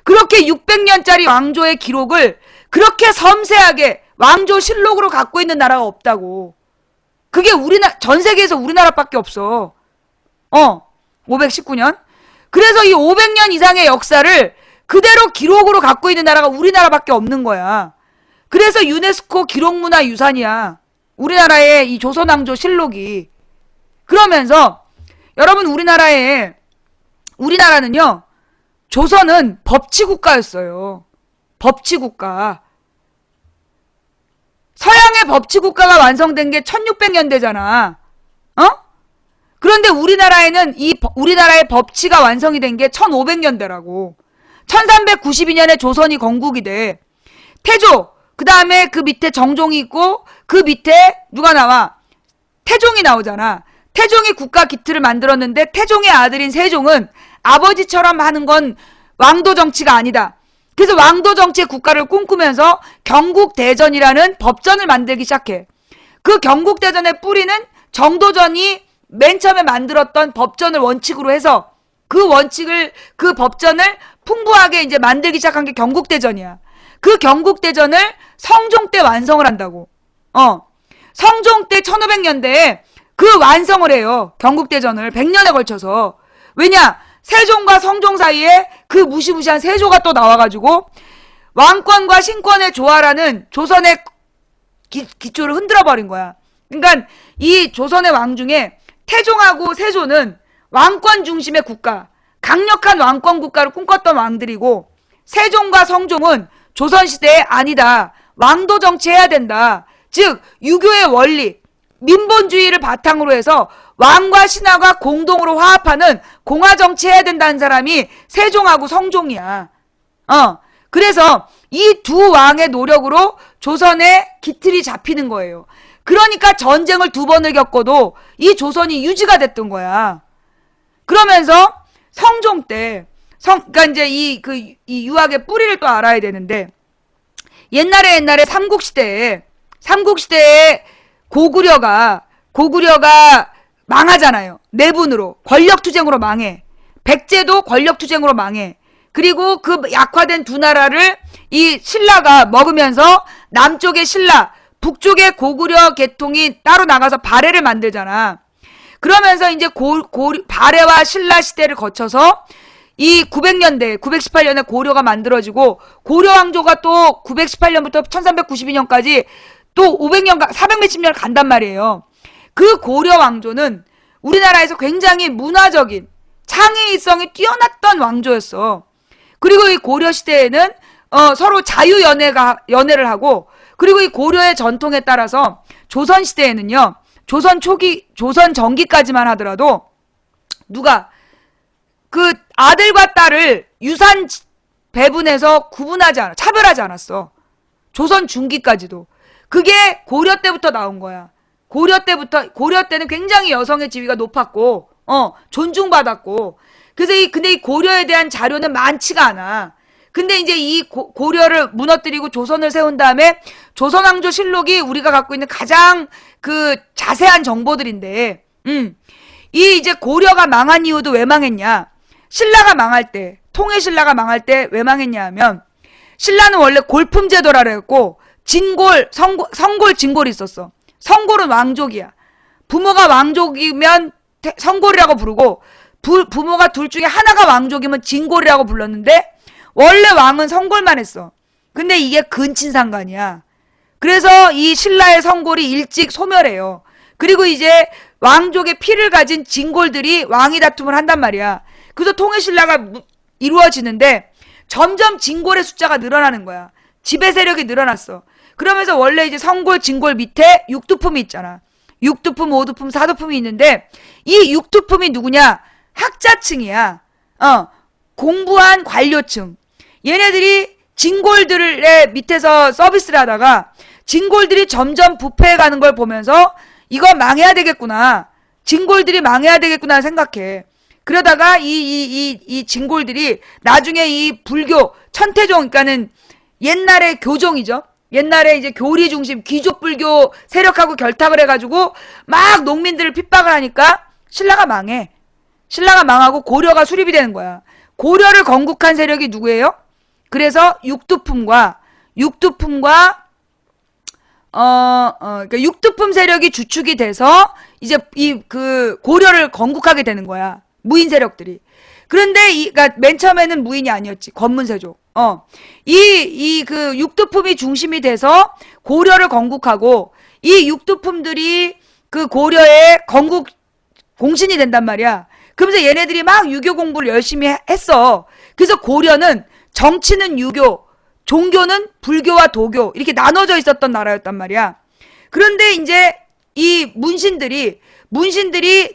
그렇게 600년짜리 왕조의 기록을 그렇게 섬세하게 왕조실록으로 갖고 있는 나라가 없다고. 그게 전 세계에서 우리나라밖에 없어. 519년. 그래서 이 500년 이상의 역사를 그대로 기록으로 갖고 있는 나라가 우리나라밖에 없는 거야. 그래서 유네스코 기록문화유산이야. 우리나라의 이 조선왕조 실록이. 그러면서 여러분, 우리나라는요, 조선은 법치국가였어요. 법치국가. 서양의 법치국가가 완성된 게 1600년대잖아. 그런데 우리나라의 법치가 완성이 된 게 1500년대라고. 1392년에 조선이 건국이 돼. 태조, 그 다음에 그 밑에 정종이 있고, 그 밑에 누가 나와? 태종이 나오잖아. 태종이 국가 기틀을 만들었는데, 태종의 아들인 세종은 아버지처럼 하는 건 왕도 정치가 아니다. 그래서 왕도 정치의 국가를 꿈꾸면서 경국대전이라는 법전을 만들기 시작해. 그 경국대전의 뿌리는 정도전이 맨 처음에 만들었던 법전을 원칙으로 해서 그 법전을 풍부하게 이제 만들기 시작한 게 경국대전이야. 그 경국대전을 성종 때 완성을 한다고. 성종 때 1500년대에 그 완성을 해요. 경국대전을 100년에 걸쳐서. 왜냐? 세종과 성종 사이에 그 무시무시한 세조가 또 나와가지고 왕권과 신권의 조화라는 조선의 기초를 흔들어버린 거야. 그러니까 이 조선의 왕 중에 태종하고 세조는 왕권 중심의 국가, 강력한 왕권 국가를 꿈꿨던 왕들이고, 세종과 성종은 조선시대에 아니다, 왕도 정치해야 된다. 즉 유교의 원리, 민본주의를 바탕으로 해서 왕과 신하가 공동으로 화합하는 공화 정치해야 된다는 사람이 세종하고 성종이야. 그래서 이 두 왕의 노력으로 조선의 기틀이 잡히는 거예요. 그러니까 전쟁을 2번을 겪어도 이 조선이 유지가 됐던 거야. 그러면서 성종 때, 그러니까 이제 이 유학의 뿌리를 또 알아야 되는데, 옛날에 삼국시대에 고구려가 망하잖아요. 내분으로, 권력투쟁으로 망해. 백제도 권력투쟁으로 망해. 그리고 그 약화된 두 나라를 이 신라가 먹으면서 남쪽의 신라, 북쪽의 고구려 계통이 따로 나가서 발해를 만들잖아. 그러면서 이제 발해와 신라 시대를 거쳐서 이 918년에 고려가 만들어지고, 고려 왕조가 또 918년부터 1392년까지 또 500년, 400몇십 년을 간단 말이에요. 그 고려 왕조는 우리나라에서 굉장히 문화적인 창의성이 뛰어났던 왕조였어. 그리고 이 고려 시대에는 서로 연애를 하고, 그리고 이 고려의 전통에 따라서 조선 시대에는요, 조선 전기까지만 하더라도 누가 그 아들과 딸을 유산 배분해서 차별하지 않았어. 조선 중기까지도. 그게 고려 때부터 나온 거야. 고려 때는 굉장히 여성의 지위가 높았고, 존중받았고. 그래서 근데 이 고려에 대한 자료는 많지가 않아. 근데 이제 이 고려를 무너뜨리고 조선을 세운 다음에 조선왕조 실록이 우리가 갖고 있는 가장 그 자세한 정보들인데, 이 이제 고려가 망한 이유도 왜 망했냐? 통일신라가 망할 때 왜 망했냐 하면, 신라는 원래 골품 제도라 그랬고, 성골, 진골이 있었어. 성골은 왕족이야. 부모가 왕족이면 성골이라고 부르고, 부모가 둘 중에 하나가 왕족이면 진골이라고 불렀는데, 원래 왕은 성골만 했어. 근데 이게 근친상간이야. 그래서 이 신라의 성골이 일찍 소멸해요. 그리고 이제 왕족의 피를 가진 진골들이 왕위 다툼을 한단 말이야. 그래서 통일신라가 이루어지는데 점점 진골의 숫자가 늘어나는 거야. 지배 세력이 늘어났어. 그러면서 원래 이제 성골, 진골 밑에 육두품이 있잖아. 육두품, 오두품, 사두품이 있는데 이 육두품이 누구냐? 학자층이야. 공부한 관료층. 얘네들이 진골들의 밑에서 서비스를 하다가 진골들이 점점 부패해가는 걸 보면서 이거 망해야 되겠구나. 진골들이 망해야 되겠구나 생각해. 그러다가 이 진골들이 나중에 이 불교 천태종, 그러니까는 옛날의 교종이죠. 옛날에 이제 교리 중심 귀족 불교 세력하고 결탁을 해가지고 막 농민들을 핍박을 하니까 신라가 망해. 신라가 망하고 고려가 수립이 되는 거야. 고려를 건국한 세력이 누구예요? 그래서 육두품과 그러니까 육두품 세력이 주축이 돼서 이제 그 고려를 건국하게 되는 거야. 무인 세력들이. 그런데 그러니까 맨 처음에는 무인이 아니었지. 권문세족. 그 육두품이 중심이 돼서 고려를 건국하고 이 육두품들이 그 고려의 건국 공신이 된단 말이야. 그러면서 얘네들이 막 유교 공부를 열심히 했어. 그래서 고려는 정치는 유교, 종교는 불교와 도교 이렇게 나눠져 있었던 나라였단 말이야. 그런데 이제 이 문신들이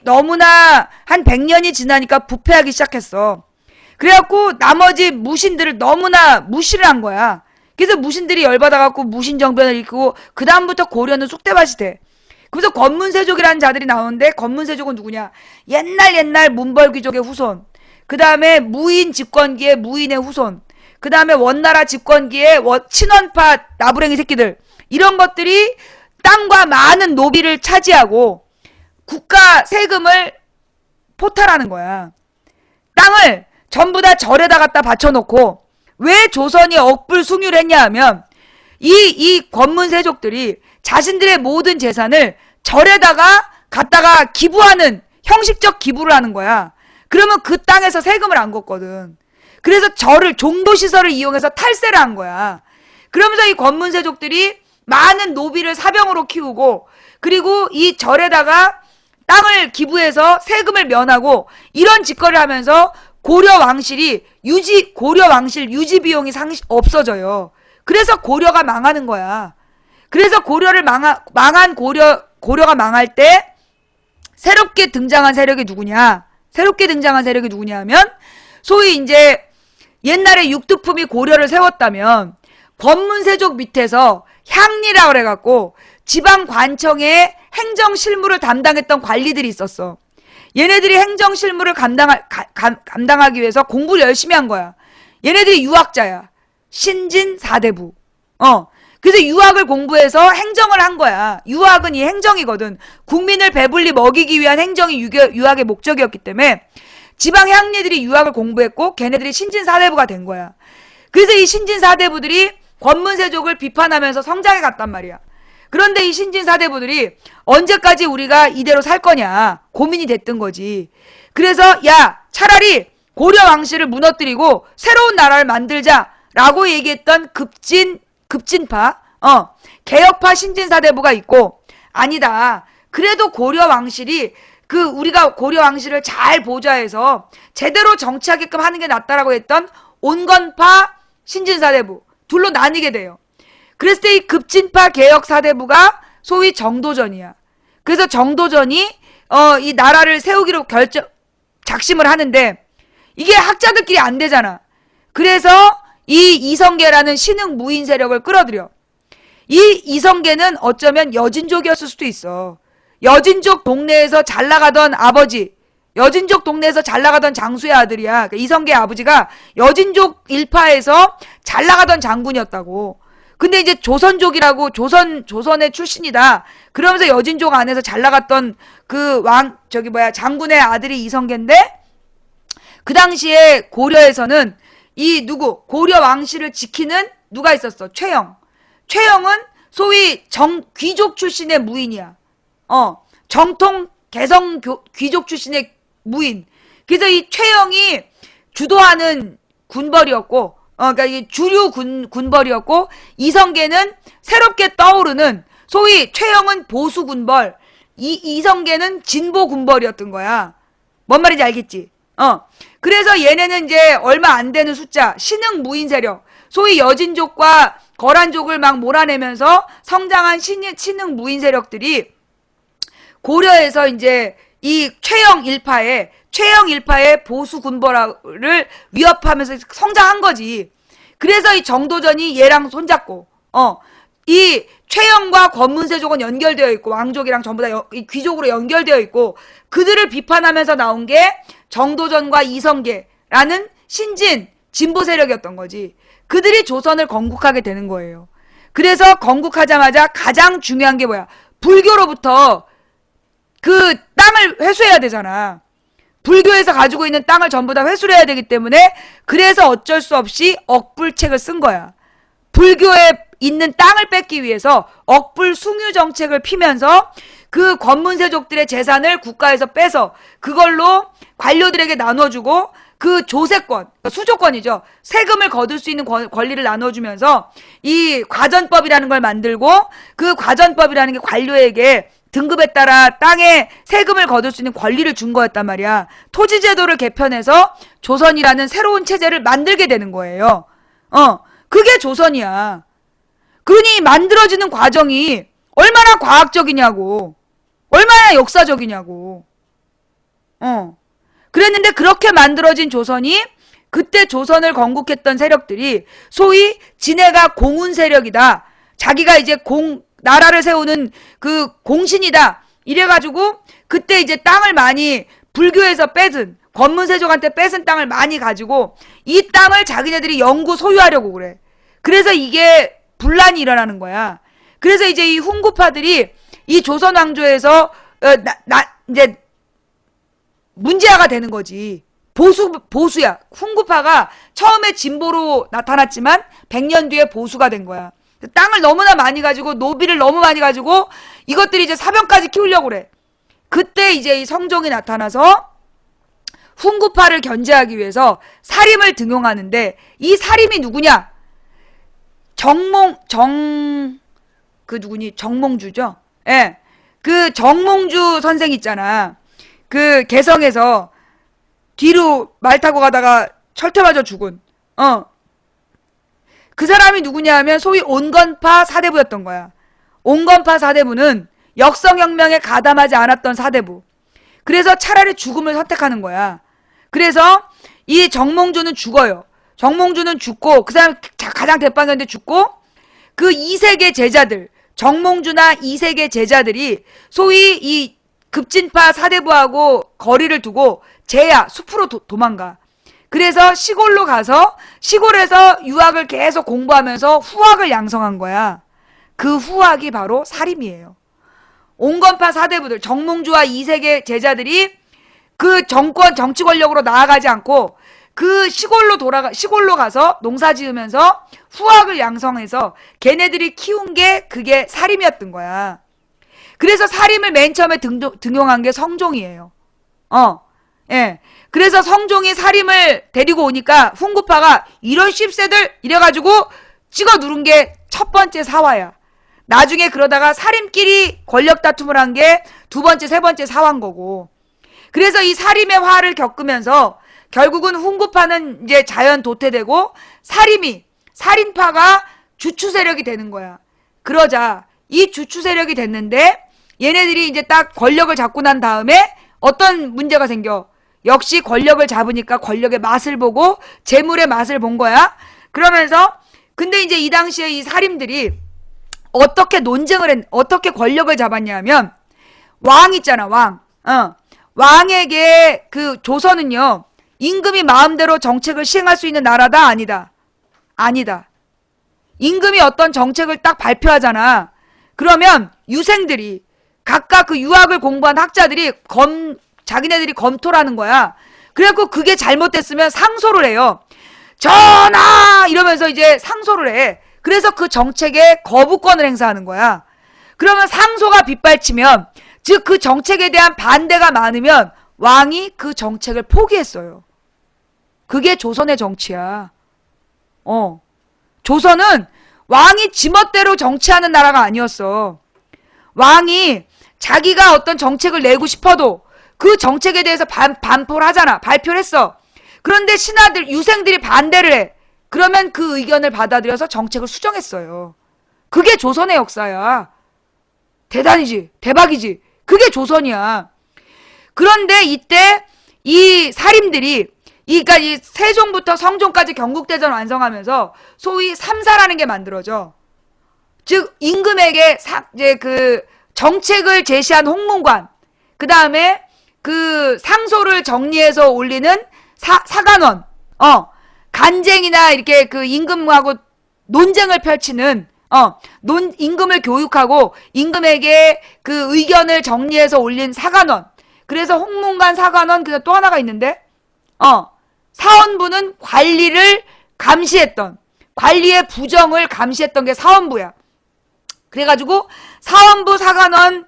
너무나 한 100년이 지나니까 부패하기 시작했어. 그래갖고 나머지 무신들을 너무나 무시를 한 거야. 그래서 무신들이 열받아갖고 무신정변을 일으키고 그 다음부터 고려는 쑥대밭이 돼. 그래서 권문세족이라는 자들이 나오는데 권문세족은 누구냐? 옛날 문벌귀족의 후손. 그 다음에 무인 집권기의 무인의 후손. 그 다음에 원나라 집권기의 친원파 나부랭이 새끼들. 이런 것들이 땅과 많은 노비를 차지하고 국가 세금을 포탈하는 거야. 땅을 전부 다 절에다 갖다 바쳐놓고 왜 조선이 억불숭유를 했냐 하면 이 권문세족들이 자신들의 모든 재산을 절에다가 갖다가 기부하는 형식적 기부를 하는 거야. 그러면 그 땅에서 세금을 안 걷거든. 그래서 종도시설을 이용해서 탈세를 한 거야. 그러면서 이 권문세족들이 많은 노비를 사병으로 키우고 그리고 이 절에다가 땅을 기부해서 세금을 면하고 이런 짓거리를 하면서 고려 왕실 유지 비용이 없어져요. 그래서 고려가 망하는 거야. 그래서 고려를 망한 고려가 망할 때 새롭게 등장한 세력이 누구냐 하면 소위 이제 옛날에 육두품이 고려를 세웠다면 권문세족 밑에서 향리라고 그래갖고 지방 관청의 행정 실무를 담당했던 관리들이 있었어. 얘네들이 행정 실무를 감당하기 위해서 공부를 열심히 한 거야. 얘네들이 유학자야. 신진 사대부. 그래서 유학을 공부해서 행정을 한 거야. 유학은 이 행정이거든. 국민을 배불리 먹이기 위한 행정이 유학의 목적이었기 때문에 지방 향리들이 유학을 공부했고 걔네들이 신진 사대부가 된 거야. 그래서 이 신진 사대부들이 권문세족을 비판하면서 성장해 갔단 말이야. 그런데 이 신진 사대부들이 언제까지 우리가 이대로 살 거냐 고민이 됐던 거지. 그래서 야 차라리 고려 왕실을 무너뜨리고 새로운 나라를 만들자라고 얘기했던 급진파 개혁파 신진 사대부가 있고 아니다. 그래도 고려 왕실이 우리가 고려 왕실을 잘 보좌해서 제대로 정치하게끔 하는 게 낫다라고 했던 온건파 신진 사대부 둘로 나뉘게 돼요. 그랬을 때 이 급진파 개혁 사대부가 소위 정도전이야. 그래서 정도전이 이 나라를 세우기로 작심을 하는데 이게 학자들끼리 안 되잖아. 그래서 이 이성계라는 신흥 무인 세력을 끌어들여. 이 이성계는 어쩌면 여진족이었을 수도 있어. 여진족 동네에서 잘 나가던 아버지, 여진족 동네에서 잘 나가던 장수의 아들이야. 그러니까 이성계의 아버지가 여진족 일파에서 잘 나가던 장군이었다고. 근데 이제 조선족이라고 조선의 출신이다. 그러면서 여진족 안에서 잘 나갔던 장군의 아들이 이성계인데 그 당시에 고려에서는 고려 왕실을 지키는 누가 있었어? 최영. 최영은 소위 귀족 출신의 무인이야. 정통 개성 귀족 출신의 무인. 그래서 이 최영이 주도하는 군벌이었고, 그러니까 이게 주류 군벌이었고, 이성계는 새롭게 떠오르는, 소위 최영은 보수 군벌, 이성계는 진보 군벌이었던 거야. 뭔 말인지 알겠지? 그래서 얘네는 이제 얼마 안 되는 숫자, 신흥 무인 세력, 소위 여진족과 거란족을 막 몰아내면서 성장한 신흥 무인 세력들이 고려에서 이제 이 최영 일파의 보수 군벌을 위협하면서 성장한 거지. 그래서 이 정도전이 얘랑 손잡고, 이 최영과 권문세족은 연결되어 있고, 왕족이랑 전부 다 귀족으로 연결되어 있고, 그들을 비판하면서 나온 게 정도전과 이성계라는 신진 진보 세력이었던 거지. 그들이 조선을 건국하게 되는 거예요. 그래서 건국하자마자 가장 중요한 게 뭐야? 불교로부터 그 땅을 회수해야 되잖아. 불교에서 가지고 있는 땅을 전부 다 회수를 해야 되기 때문에, 그래서 어쩔 수 없이 억불책을 쓴 거야. 불교에 있는 땅을 뺏기 위해서 억불 숭유 정책을 피면서 그 권문세족들의 재산을 국가에서 빼서 그걸로 관료들에게 나눠주고, 그 조세권, 수조권이죠. 세금을 거둘 수 있는 권리를 나눠주면서 이 과전법이라는 걸 만들고, 그 과전법이라는 게 관료에게 등급에 따라 땅에 세금을 거둘 수 있는 권리를 준 거였단 말이야. 토지제도를 개편해서 조선이라는 새로운 체제를 만들게 되는 거예요. 그게 조선이야. 그러니 만들어지는 과정이 얼마나 과학적이냐고, 얼마나 역사적이냐고. 그랬는데 그렇게 만들어진 조선이, 그때 조선을 건국했던 세력들이 소위 지네가 공운 세력이다, 자기가 이제 나라를 세우는 그 공신이다, 이래가지고 그때 이제 땅을 많이 불교에서 뺏은, 권문세족한테 뺏은 땅을 많이 가지고 이 땅을 자기네들이 영구 소유하려고 그래. 그래서 이게 분란이 일어나는 거야. 그래서 이제 이 훈구파들이 이 조선 왕조에서 이제 문제아가 되는 거지. 보수야. 훈구파가 처음에 진보로 나타났지만 100년 뒤에 보수가 된 거야. 땅을 너무나 많이 가지고, 노비를 너무 많이 가지고, 이것들이 이제 사병까지 키우려고 그래. 그때 이제 이 성종이 나타나서 훈구파를 견제하기 위해서 사림을 등용하는데, 이 사림이 누구냐? 정몽주죠? 예. 그 정몽주 선생 있잖아. 그 개성에서 뒤로 말 타고 가다가 철퇴 맞아 죽은. 그 사람이 누구냐 하면 소위 온건파 사대부였던 거야. 온건파 사대부는 역성혁명에 가담하지 않았던 사대부. 그래서 차라리 죽음을 선택하는 거야. 그래서 이 정몽주는 죽어요. 정몽주는 죽고, 그 사람 가장 대빵이었는데 죽고, 그 이세계 제자들, 정몽주나 이세계 제자들이 소위 이 급진파 사대부하고 거리를 두고 숲으로 도망가. 그래서 시골로 가서 시골에서 유학을 계속 공부하면서 후학을 양성한 거야. 그 후학이 바로 사림이에요. 온건파 사대부들, 정몽주와 이세계 제자들이 그 정치 권력으로 나아가지 않고 그 시골로 가서 농사 지으면서 후학을 양성해서 걔네들이 키운 게 그게 사림이었던 거야. 그래서 사림을 맨 처음에 등용한 게 성종이에요. 예. 그래서 성종이 사림을 데리고 오니까 훈구파가 이런 씹새들 이래가지고 찍어 누른 게 첫 번째 사화야. 나중에 그러다가 사림끼리 권력 다툼을 한 게 두 번째, 세 번째 사화인 거고. 그래서 이 사림의 화를 겪으면서 결국은 훈구파는 이제 자연 도태되고 사림파가 주추 세력이 되는 거야. 그러자 이 주추 세력이 됐는데 얘네들이 이제 딱 권력을 잡고 난 다음에 어떤 문제가 생겨. 역시 권력을 잡으니까 권력의 맛을 보고 재물의 맛을 본 거야. 그러면서 근데 이제 이 당시에 이 사림들이 어떻게 어떻게 권력을 잡았냐면, 왕 있잖아, 왕. 왕에게 그 조선은요, 임금이 마음대로 정책을 시행할 수 있는 나라다, 아니다? 아니다. 임금이 어떤 정책을 딱 발표하잖아. 그러면 유생들이, 각각 그 유학을 공부한 학자들이 자기네들이 검토를 하는 거야. 그래갖고 그게 잘못됐으면 상소를 해요. 전하! 이러면서 이제 상소를 해. 그래서 그 정책에 거부권을 행사하는 거야. 그러면 상소가 빗발치면, 즉 그 정책에 대한 반대가 많으면 왕이 그 정책을 포기했어요. 그게 조선의 정치야. 조선은 왕이 지멋대로 정치하는 나라가 아니었어. 왕이 자기가 어떤 정책을 내고 싶어도 그 정책에 대해서 반포를 하잖아. 발표를 했어. 그런데 신하들, 유생들이 반대를 해. 그러면 그 의견을 받아들여서 정책을 수정했어요. 그게 조선의 역사야. 대단이지. 대박이지. 그게 조선이야. 그런데 이때 이 사림들이 그러니까 이 세종부터 성종까지 경국대전 완성하면서 소위 삼사라는 게 만들어져. 즉 임금에게 이제 그 정책을 제시한 홍문관, 그 다음에 그 상소를 정리해서 올리는 사간원, 간쟁이나 이렇게 그 임금하고 논쟁을 펼치는 임금을 교육하고 임금에게 그 의견을 정리해서 올린 사간원. 그래서 홍문관, 사간원, 그래서 또 하나가 있는데, 사원부는 관리를 감시했던, 관리의 부정을 감시했던 게 사원부야. 그래가지고 사원부, 사간원,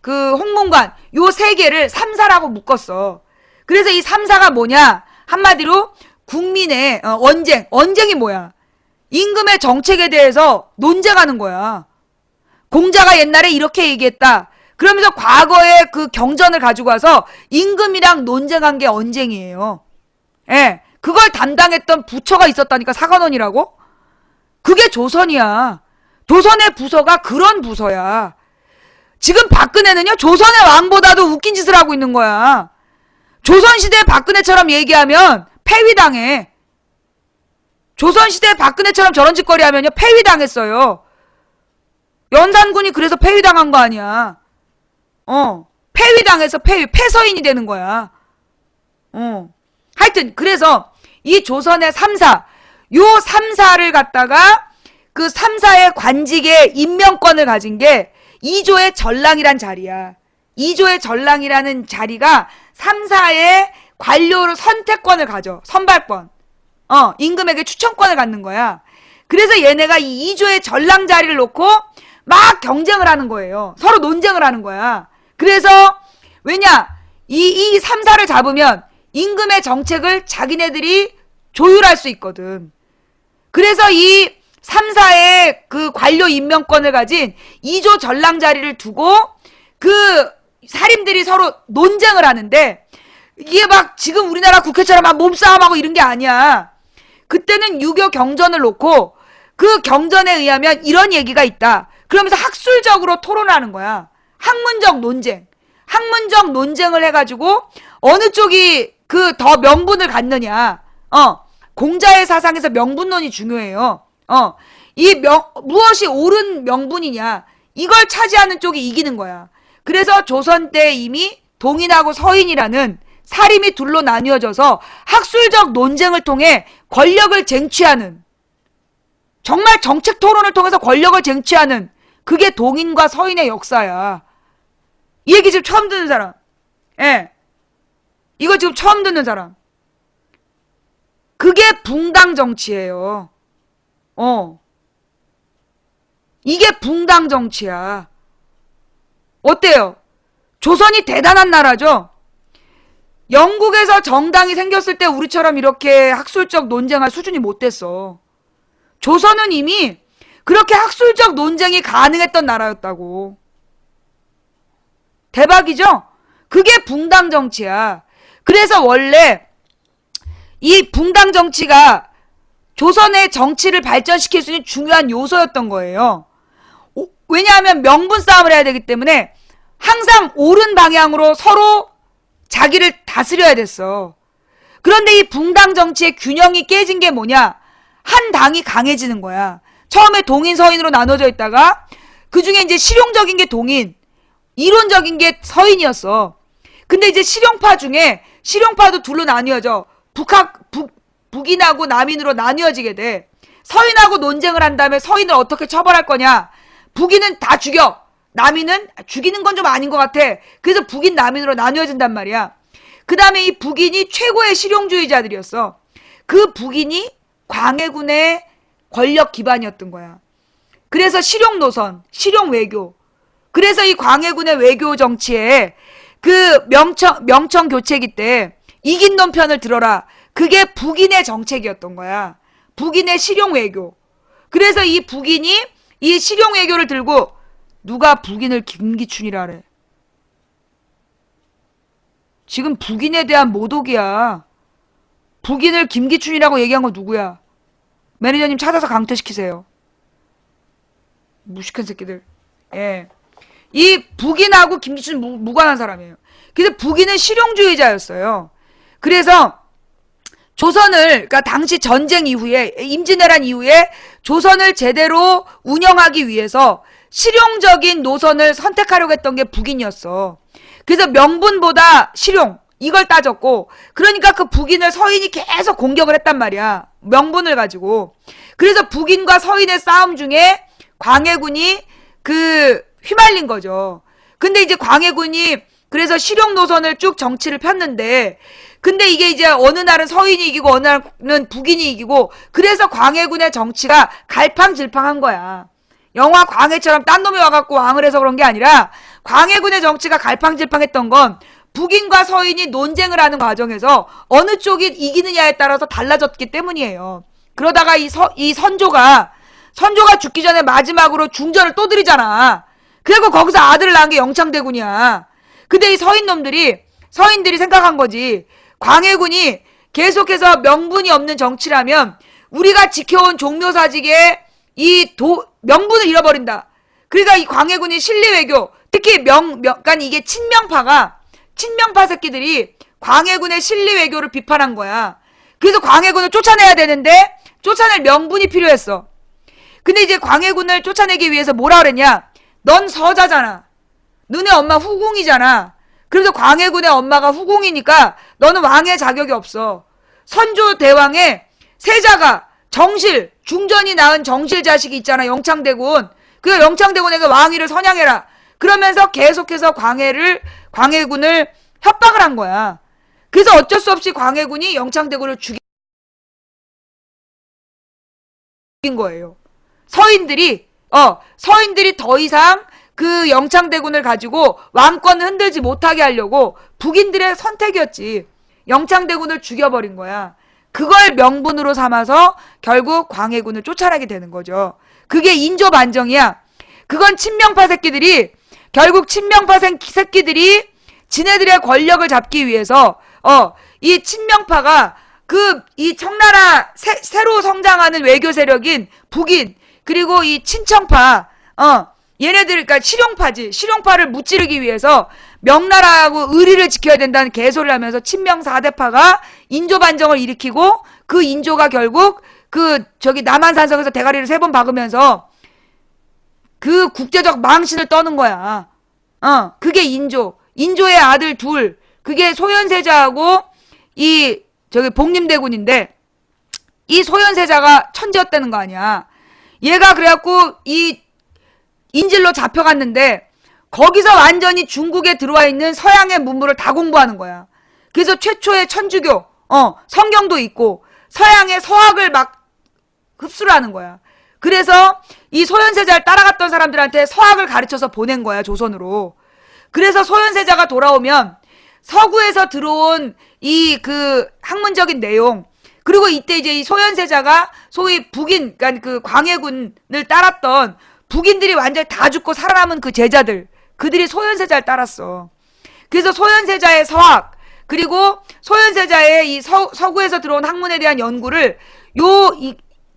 그 홍문관, 요 세 개를 삼사라고 묶었어. 그래서 이 삼사가 뭐냐? 한마디로 국민의 언쟁이 뭐야? 임금의 정책에 대해서 논쟁하는 거야. 공자가 옛날에 이렇게 얘기했다. 그러면서 과거의 그 경전을 가지고 와서 임금이랑 논쟁한 게 언쟁이에요. 예, 그걸 담당했던 부처가 있었다니까, 사관원이라고? 그게 조선이야. 조선의 부서가 그런 부서야. 지금 박근혜는요, 조선의 왕보다도 웃긴 짓을 하고 있는 거야. 조선시대 박근혜처럼 얘기하면 폐위당해. 조선시대 박근혜처럼 저런 짓거리 하면요, 폐위당했어요. 연산군이 그래서 폐위당한 거 아니야. 폐위당해서 폐서인이 되는 거야. 하여튼, 그래서 이 조선의 삼사, 요 삼사를 갖다가 그 삼사의 관직의 임명권을 가진 게 이조의 전랑이란 자리야. 이조의 전랑이라는 자리가 삼사의 관료로 선택권을 가져. 선발권. 임금에게 추천권을 갖는 거야. 그래서 얘네가 이 이조의 전랑 자리를 놓고 막 경쟁을 하는 거예요. 서로 논쟁을 하는 거야. 그래서 왜냐? 이 삼사를 잡으면 임금의 정책을 자기네들이 조율할 수 있거든. 그래서 이 삼사의 그 관료 임명권을 가진 이조 전랑 자리를 두고 그 사림들이 서로 논쟁을 하는데, 이게 막 지금 우리나라 국회처럼 막 몸싸움하고 이런 게 아니야. 그때는 유교 경전을 놓고 그 경전에 의하면 이런 얘기가 있다. 그러면서 학술적으로 토론하는 거야. 학문적 논쟁. 학문적 논쟁을 해가지고 어느 쪽이 그 더 명분을 갖느냐. 공자의 사상에서 명분론이 중요해요. 무엇이 옳은 명분이냐. 이걸 차지하는 쪽이 이기는 거야. 그래서 조선 때 이미 동인하고 서인이라는 사림이 둘로 나뉘어져서 학술적 논쟁을 통해 권력을 쟁취하는, 정말 정책 토론을 통해서 권력을 쟁취하는, 그게 동인과 서인의 역사야. 이 얘기 지금 처음 듣는 사람. 예. 이거 지금 처음 듣는 사람. 그게 붕당 정치예요. 이게 붕당 정치야. 어때요? 조선이 대단한 나라죠? 영국에서 정당이 생겼을 때 우리처럼 이렇게 학술적 논쟁할 수준이 못 됐어. 조선은 이미 그렇게 학술적 논쟁이 가능했던 나라였다고. 대박이죠? 그게 붕당 정치야. 그래서 원래 이 붕당 정치가 조선의 정치를 발전시킬 수 있는 중요한 요소였던 거예요. 왜냐하면 명분 싸움을 해야 되기 때문에 항상 옳은 방향으로 서로 자기를 다스려야 됐어. 그런데 이 붕당 정치의 균형이 깨진 게 뭐냐? 한 당이 강해지는 거야. 처음에 동인, 서인으로 나눠져 있다가 그 중에 이제 실용적인 게 동인, 이론적인 게 서인이었어. 근데 이제 실용파 중에 실용파도 둘로 나뉘어져. 북인하고 남인으로 나뉘어지게 돼. 서인하고 논쟁을 한 다음에 서인을 어떻게 처벌할 거냐? 북인은 다 죽여. 남인은 죽이는 건 좀 아닌 것 같아. 그래서 북인, 남인으로 나뉘어진단 말이야. 그 다음에 이 북인이 최고의 실용주의자들이었어. 그 북인이 광해군의 권력 기반이었던 거야. 그래서 실용 노선, 실용 외교. 그래서 이 광해군의 외교 정치에 그 명청 교체기 때 이긴 놈 편을 들어라. 그게 북인의 정책이었던 거야. 북인의 실용 외교. 그래서 이 북인이 이 실용 외교를 들고 누가 북인을 김기춘이라 그래. 지금 북인에 대한 모독이야. 북인을 김기춘이라고 얘기한 건 누구야? 매니저님 찾아서 강퇴시키세요. 무식한 새끼들. 예. 이 북인하고 김기춘 무관한 사람이에요. 그래서 북인은 실용주의자였어요. 그래서 조선을, 그러니까 당시 전쟁 이후에, 임진왜란 이후에 조선을 제대로 운영하기 위해서 실용적인 노선을 선택하려고 했던 게 북인이었어. 그래서 명분보다 실용, 이걸 따졌고, 그러니까 그 북인을 서인이 계속 공격을 했단 말이야. 명분을 가지고. 그래서 북인과 서인의 싸움 중에 광해군이 휘말린 거죠. 근데 이제 광해군이 그래서 실용 노선을 쭉 정치를 폈는데, 근데 이게 이제 어느 날은 서인이 이기고 어느 날은 북인이 이기고, 그래서 광해군의 정치가 갈팡질팡한 거야. 영화 광해처럼 딴 놈이 와갖고 왕을 해서 그런 게 아니라, 광해군의 정치가 갈팡질팡했던 건 북인과 서인이 논쟁을 하는 과정에서 어느 쪽이 이기느냐에 따라서 달라졌기 때문이에요. 그러다가 이 선조가 죽기 전에 마지막으로 중전을 또 들이잖아. 그리고 거기서 아들을 낳은 게 영창대군이야. 근데 이 서인들이 생각한 거지. 광해군이 계속해서 명분이 없는 정치라면 우리가 지켜온 종묘사직의 명분을 잃어버린다. 그러니까 이 광해군이 실리외교, 특히 그러니까 이게 친명파 새끼들이 광해군의 실리외교를 비판한 거야. 그래서 광해군을 쫓아내야 되는데 쫓아낼 명분이 필요했어. 근데 이제 광해군을 쫓아내기 위해서 뭐라 그랬냐? 넌 서자잖아. 너네 엄마 후궁이잖아. 그래서 광해군의 엄마가 후궁이니까 너는 왕의 자격이 없어. 선조 대왕의 세자가 중전이 낳은 정실 자식이 있잖아. 영창대군. 그 영창대군에게 왕위를 선양해라. 그러면서 계속해서 광해군을 협박을 한 거야. 그래서 어쩔 수 없이 광해군이 영창대군을 죽인 거예요. 서인들이 더 이상 그 영창대군을 가지고 왕권을 흔들지 못하게 하려고 북인들의 선택이었지. 영창대군을 죽여버린 거야. 그걸 명분으로 삼아서 결국 광해군을 쫓아내게 되는 거죠. 그게 인조반정이야. 그건 결국 친명파 새끼들이 지네들의 권력을 잡기 위해서 이 친명파가 이 청나라 새로 성장하는 외교 세력인 북인, 그리고 이 친청파 얘네들, 그러니까 실용파지. 실용파를 무찌르기 위해서 명나라하고 의리를 지켜야 된다는 개소리를 하면서 친명 4대파가 인조반정을 일으키고, 그 인조가 결국 남한산성에서 대가리를 3번 박으면서 그 국제적 망신을 떠는 거야. 그게 인조의 아들 둘, 그게 소현세자하고 복림대군인데, 이 소현세자가 천재였다는 거 아니야. 얘가 그래갖고 이 인질로 잡혀갔는데 거기서 완전히 중국에 들어와 있는 서양의 문물을 다 공부하는 거야. 그래서 최초의 천주교, 성경도 있고 서양의 서학을 막 흡수를 하는 거야. 그래서 이 소현세자를 따라갔던 사람들한테 서학을 가르쳐서 보낸 거야, 조선으로. 그래서 소현세자가 돌아오면 서구에서 들어온 학문적인 내용, 그리고 이때 이제 이 소현세자가 소위 북인, 그러니까 그 광해군을 따랐던 북인들이 완전히 다 죽고 살아남은 그 제자들, 그들이 소현세자를 따랐어. 그래서 소현세자의 서학, 그리고 소현세자의 이 서구에서 들어온 학문에 대한 연구를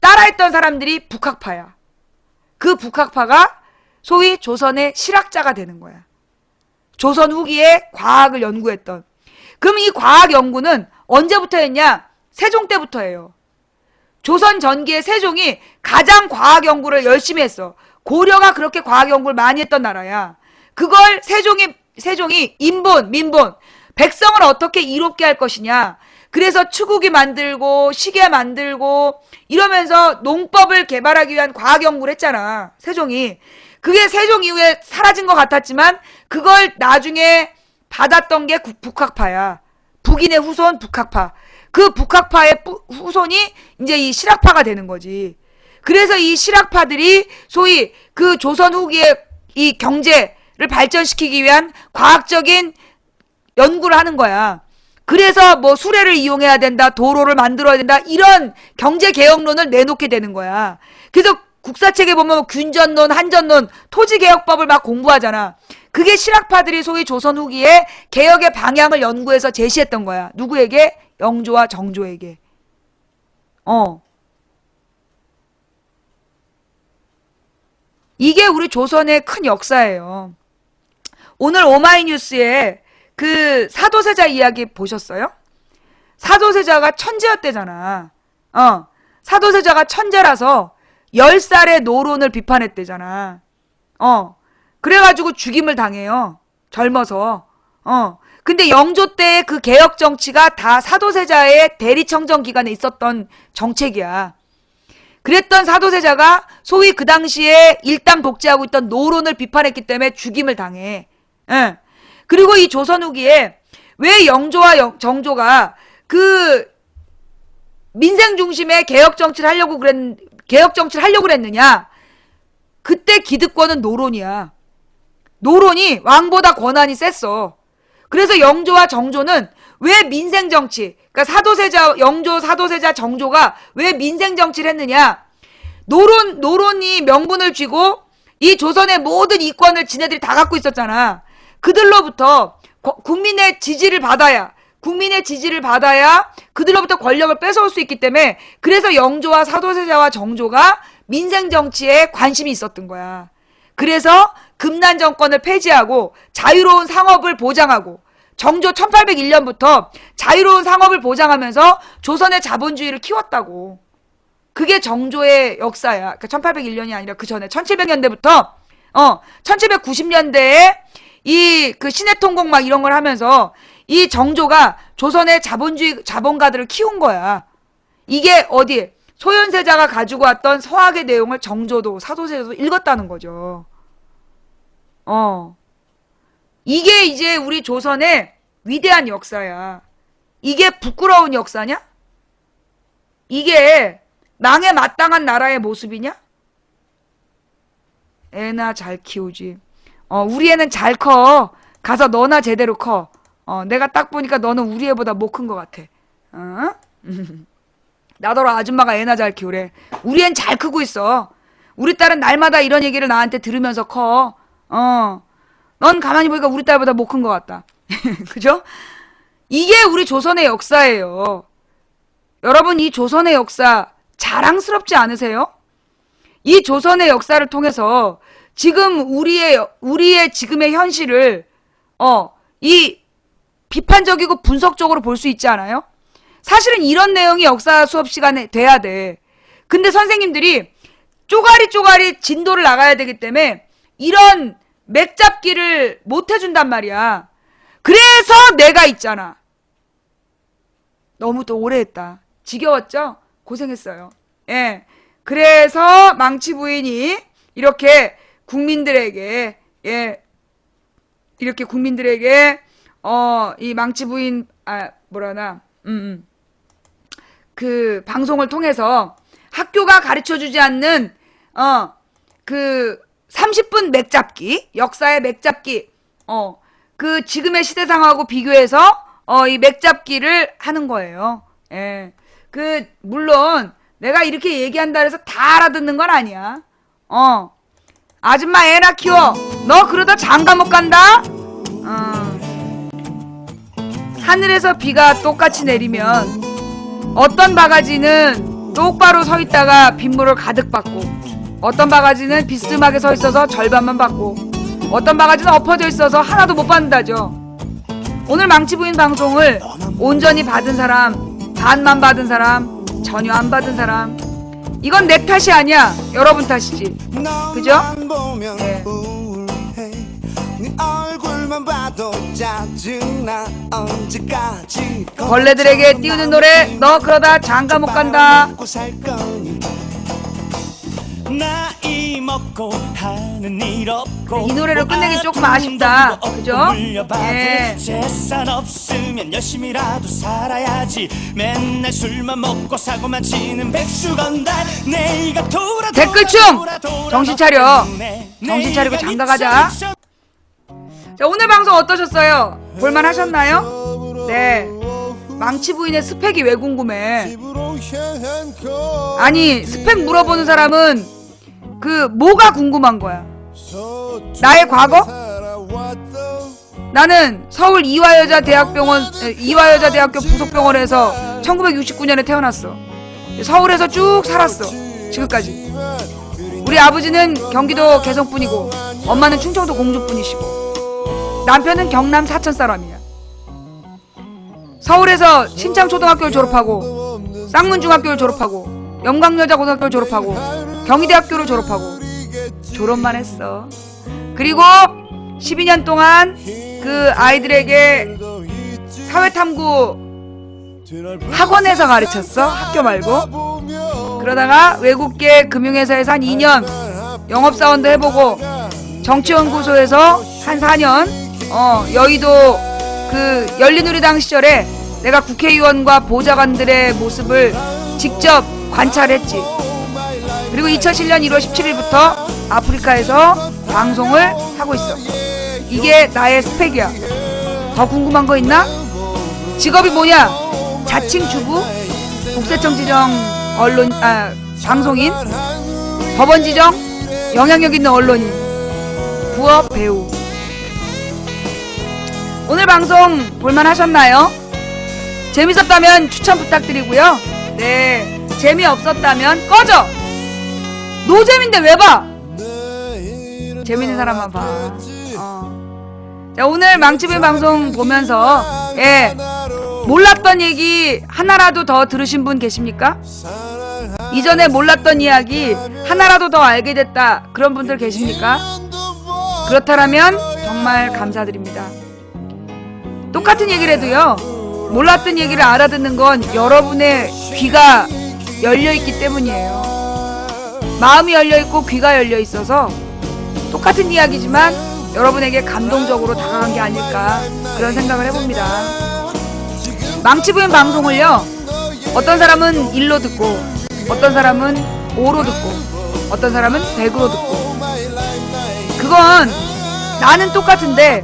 따라했던 사람들이 북학파야. 그 북학파가 소위 조선의 실학자가 되는 거야. 조선 후기에 과학을 연구했던. 그럼 이 과학 연구는 언제부터 했냐? 세종 때부터 해요. 조선 전기의 세종이 가장 과학 연구를 열심히 했어. 고려가 그렇게 과학 연구를 많이 했던 나라야. 그걸 세종이 인본, 민본, 백성을 어떻게 이롭게 할 것이냐. 그래서 추구기 만들고 시계 만들고 이러면서 농법을 개발하기 위한 과학 연구를 했잖아. 세종이. 그게 세종 이후에 사라진 것 같았지만 그걸 나중에 받았던 게 북학파야. 북인의 후손 북학파. 그 북학파의 후손이 이제 이 실학파가 되는 거지. 그래서 이 실학파들이 소위 그 조선 후기의 이 경제를 발전시키기 위한 과학적인 연구를 하는 거야. 그래서 뭐 수레를 이용해야 된다, 도로를 만들어야 된다, 이런 경제개혁론을 내놓게 되는 거야. 그래서 국사책에 보면 균전론, 한전론, 토지개혁법을 막 공부하잖아. 그게 실학파들이 소위 조선 후기에 개혁의 방향을 연구해서 제시했던 거야. 누구에게? 영조와 정조에게. 이게 우리 조선의 큰 역사예요. 오늘 오마이뉴스에 그 사도세자 이야기 보셨어요? 사도세자가 천재였대잖아. 사도세자가 천재라서 10살의 노론을 비판했대잖아. 그래가지고 죽임을 당해요. 젊어서. 근데 영조 때의 그 개혁 정치가 다 사도세자의 대리청정 기간에 있었던 정책이야. 그랬던 사도세자가 소위 그 당시에 일당 독재하고 있던 노론을 비판했기 때문에 죽임을 당해. 그리고 이 조선 후기에 왜 영조와 정조가 그 민생 중심의 개혁 정치를 하려고 그랬느냐? 그때 기득권은 노론이야. 노론이 왕보다 권한이 셌어. 그래서 영조와 정조는 왜 민생 정치, 그러니까 영조, 사도세자, 정조가 왜 민생 정치를 했느냐? 노론이 명분을 쥐고 이 조선의 모든 이권을 지네들이 다 갖고 있었잖아. 그들로부터 국민의 지지를 받아야 그들로부터 권력을 뺏어올 수 있기 때문에, 그래서 영조와 사도세자와 정조가 민생 정치에 관심이 있었던 거야. 그래서 금난 정권을 폐지하고 자유로운 상업을 보장하고, 정조 1801년부터 자유로운 상업을 보장하면서 조선의 자본주의를 키웠다고. 그게 정조의 역사야. 그러니까 1801년이 아니라 그 전에 1700년대부터 1790년대에 이 그 신해통공 막 이런 걸 하면서 이 정조가 조선의 자본가들을 키운 거야. 이게 어디 소현세자가 가지고 왔던 서학의 내용을 정조도 사도세자도 읽었다는 거죠. 이게 이제 우리 조선의 위대한 역사야. 이게 부끄러운 역사냐? 이게 망에 마땅한 나라의 모습이냐? 애나 잘 키우지. 우리 애는 잘 커. 가서 너나 제대로 커. 내가 딱 보니까 너는 우리 애보다 못 큰 것 같아. 나더러 아줌마가 애나 잘 키우래. 우리 애는 잘 크고 있어. 우리 딸은 날마다 이런 얘기를 나한테 들으면서 커. 넌 가만히 보니까 우리 딸보다 못 큰 것 같다. 그죠? 이게 우리 조선의 역사예요. 여러분, 이 조선의 역사 자랑스럽지 않으세요? 이 조선의 역사를 통해서 지금 우리의 지금의 현실을 이 비판적이고 분석적으로 볼 수 있지 않아요? 사실은 이런 내용이 역사 수업 시간에 돼야 돼. 근데 선생님들이 쪼가리 진도를 나가야 되기 때문에 이런 맥잡기를 못 해준단 말이야. 그래서 내가 있잖아. 너무 또 오래 했다. 지겨웠죠? 고생했어요. 예. 그래서 망치 부인이 이렇게 국민들에게, 이 망치 부인, 그 방송을 통해서 학교가 가르쳐 주지 않는, 그 30분 맥잡기, 역사의 맥잡기, 그 지금의 시대 상황하고 비교해서, 이 맥잡기를 하는 거예요. 예. 물론, 내가 이렇게 얘기한다 해서 다 알아듣는 건 아니야. 아줌마 애나 키워. 너 그러다 장가 못 간다? 하늘에서 비가 똑같이 내리면 어떤 바가지는 똑바로 서 있다가 빗물을 가득 받고, 어떤 바가지는 비스듬하게 서 있어서 절반만 받고, 어떤 바가지는 엎어져 있어서 하나도 못 받는다죠. 오늘 망치부인 방송을 온전히 받은 사람, 반만 받은 사람, 전혀 안 받은 사람, 이건 내 탓이 아니야. 여러분 탓이지. 그죠? 예. 벌레들에게 띄우는 노래, 너 그러다 장가 못 간다. 이 노래를 끝내기 조금 아쉽다. 그죠? 예. 재산 없으면 열심히라도 살아야지. 맨날 술만 먹고 사고만 치는 백수건달. 내가 돌아 댓글충! 정신 차려. 정신 차리고 장가 가자. 자, 오늘 방송 어떠셨어요? 볼만 하셨나요? 네. 망치 부인의 스펙이 왜 궁금해? 아니, 스펙 물어보는 사람은 그 뭐가 궁금한 거야? 나의 과거? 나는 서울 이화여자대학교 부속병원에서 1969년에 태어났어. 서울에서 쭉 살았어. 지금까지. 우리 아버지는 경기도 개성분이고 엄마는 충청도 공주분이시고 남편은 경남 사천 사람이야. 서울에서 신창초등학교를 졸업하고 쌍문중학교를 졸업하고 영광여자고등학교를 졸업하고 경희대학교를 졸업하고 졸업만 했어. 그리고 12년 동안 그 아이들에게 사회탐구 학원에서 가르쳤어. 학교 말고. 그러다가 외국계 금융회사에서 한 2년 영업사원도 해보고 정치연구소에서 한 4년 여의도 그 열린우리당 시절에 내가 국회의원과 보좌관들의 모습을 직접 관찰했지. 그리고 2007년 1월 17일부터 아프리카에서 방송을 하고 있어. 이게 나의 스펙이야. 더 궁금한 거 있나? 직업이 뭐냐? 자칭 주부, 국세청 지정 방송인, 법원 지정, 영향력 있는 언론인, 부업 배우. 오늘 방송 볼만 하셨나요? 재밌었다면 추천 부탁드리고요. 네, 재미없었다면 꺼져! 노잼인데 왜 봐? 재밌는 사람만 봐. 자, 오늘 망치부인 방송 보면서 몰랐던 얘기 하나라도 더 들으신 분 계십니까? 이전에 몰랐던 이야기 하나라도 더 알게 됐다, 그런 분들 계십니까? 그렇다면 정말 감사드립니다. 똑같은 얘기를 해도요, 몰랐던 얘기를 알아듣는 건 여러분의 귀가 열려있기 때문이에요. 마음이 열려있고 귀가 열려있어서 똑같은 이야기지만 여러분에게 감동적으로 다가간 게 아닐까, 그런 생각을 해봅니다. 망치부인 방송을요, 어떤 사람은 1로 듣고 어떤 사람은 5로 듣고 어떤 사람은 100으로 듣고, 그건 나는 똑같은데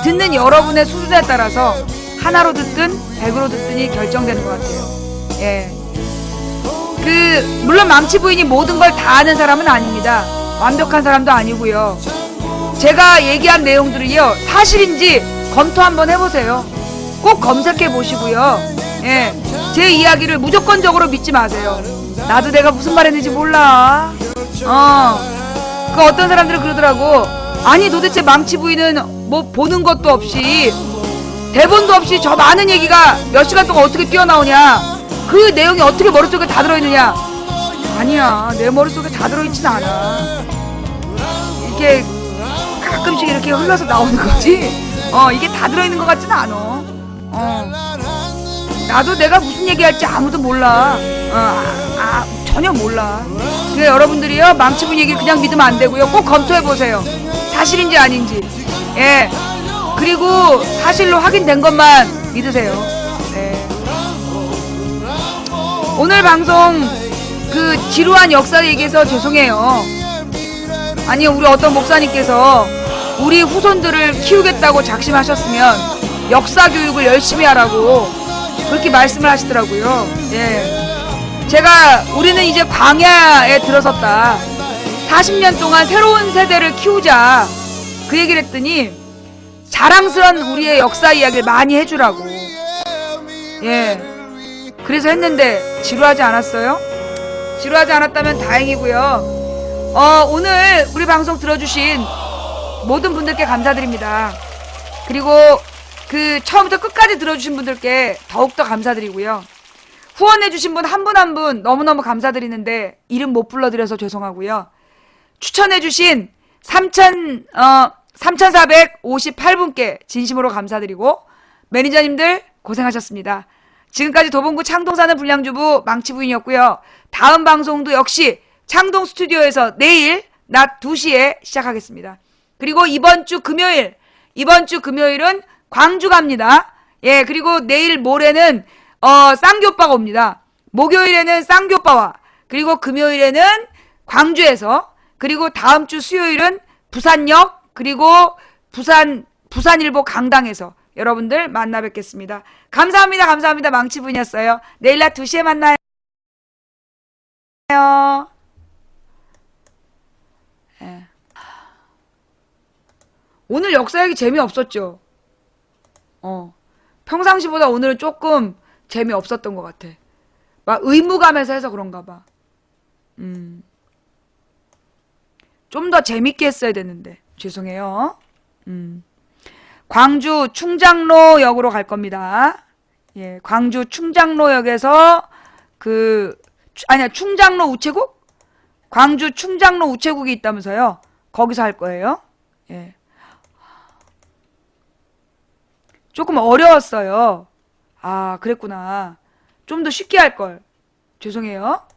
듣는 여러분의 수준에 따라서 하나로 듣든 100으로 듣든이 결정되는 것 같아요. 물론 망치부인이 모든 걸 다 아는 사람은 아닙니다. 완벽한 사람도 아니고요. 제가 얘기한 내용들이요, 사실인지 검토 한번 해보세요. 꼭 검색해 보시고요. 제 이야기를 무조건적으로 믿지 마세요. 나도 내가 무슨 말 했는지 몰라. 어떤 사람들은 그러더라고. 아니, 도대체 망치부인은 뭐 보는 것도 없이 대본도 없이 저 많은 얘기가 몇 시간 동안 어떻게 뛰어나오냐, 그 내용이 어떻게 머릿속에 다 들어있느냐. 아니야, 내 머릿속에 다 들어있진 않아. 이렇게 가끔씩 이렇게 흘러서 나오는 거지. 이게 다 들어있는 것 같진 않아. 나도 내가 무슨 얘기할지 아무도 몰라. 전혀 몰라. 그러니까 여러분들이요, 망치부인 얘기를 그냥 믿으면 안 되고요, 꼭 검토해보세요. 사실인지 아닌지. 그리고 사실로 확인된 것만 믿으세요. 오늘 방송 그 지루한 역사 얘기해서 죄송해요. 아니, 우리 어떤 목사님께서 우리 후손들을 키우겠다고 작심하셨으면 역사 교육을 열심히 하라고 그렇게 말씀을 하시더라고요. 우리는 이제 광야에 들어섰다, 40년 동안 새로운 세대를 키우자, 그 얘기를 했더니 자랑스런 우리의 역사 이야기를 많이 해주라고. 그래서 했는데 지루하지 않았어요? 지루하지 않았다면 다행이고요. 오늘 우리 방송 들어주신 모든 분들께 감사드립니다. 그리고 처음부터 끝까지 들어주신 분들께 더욱더 감사드리고요. 후원해주신 분 한 분 한 분 너무너무 감사드리는데 이름 못 불러드려서 죄송하고요. 추천해주신 3,458분께 진심으로 감사드리고, 매니저님들 고생하셨습니다. 지금까지 도봉구 창동 사는 불량주부 망치부인이었고요. 다음 방송도 역시 창동 스튜디오에서 내일 낮 2시에 시작하겠습니다. 그리고 이번 주 금요일은 광주 갑니다. 그리고 내일 모레는 쌍교오빠가 옵니다. 목요일에는 쌍교오빠와, 그리고 금요일에는 광주에서, 그리고 다음 주 수요일은 부산역, 그리고 부산일보 강당에서 여러분들 만나 뵙겠습니다. 감사합니다. 감사합니다. 망치분이었어요. 내일 낮 2시에 만나요. 예. 오늘 역사 얘기 재미없었죠? 평상시보다 오늘은 조금 재미없었던 것 같아. 막 의무감에서 해서 그런가 봐. 좀 더 재밌게 했어야 되는데. 죄송해요. 광주 충장로역으로 갈 겁니다. 예, 광주 충장로역에서 아니야, 충장로 우체국? 광주 충장로 우체국이 있다면서요. 거기서 할 거예요. 예. 조금 어려웠어요. 아, 그랬구나. 좀 더 쉽게 할 걸. 죄송해요.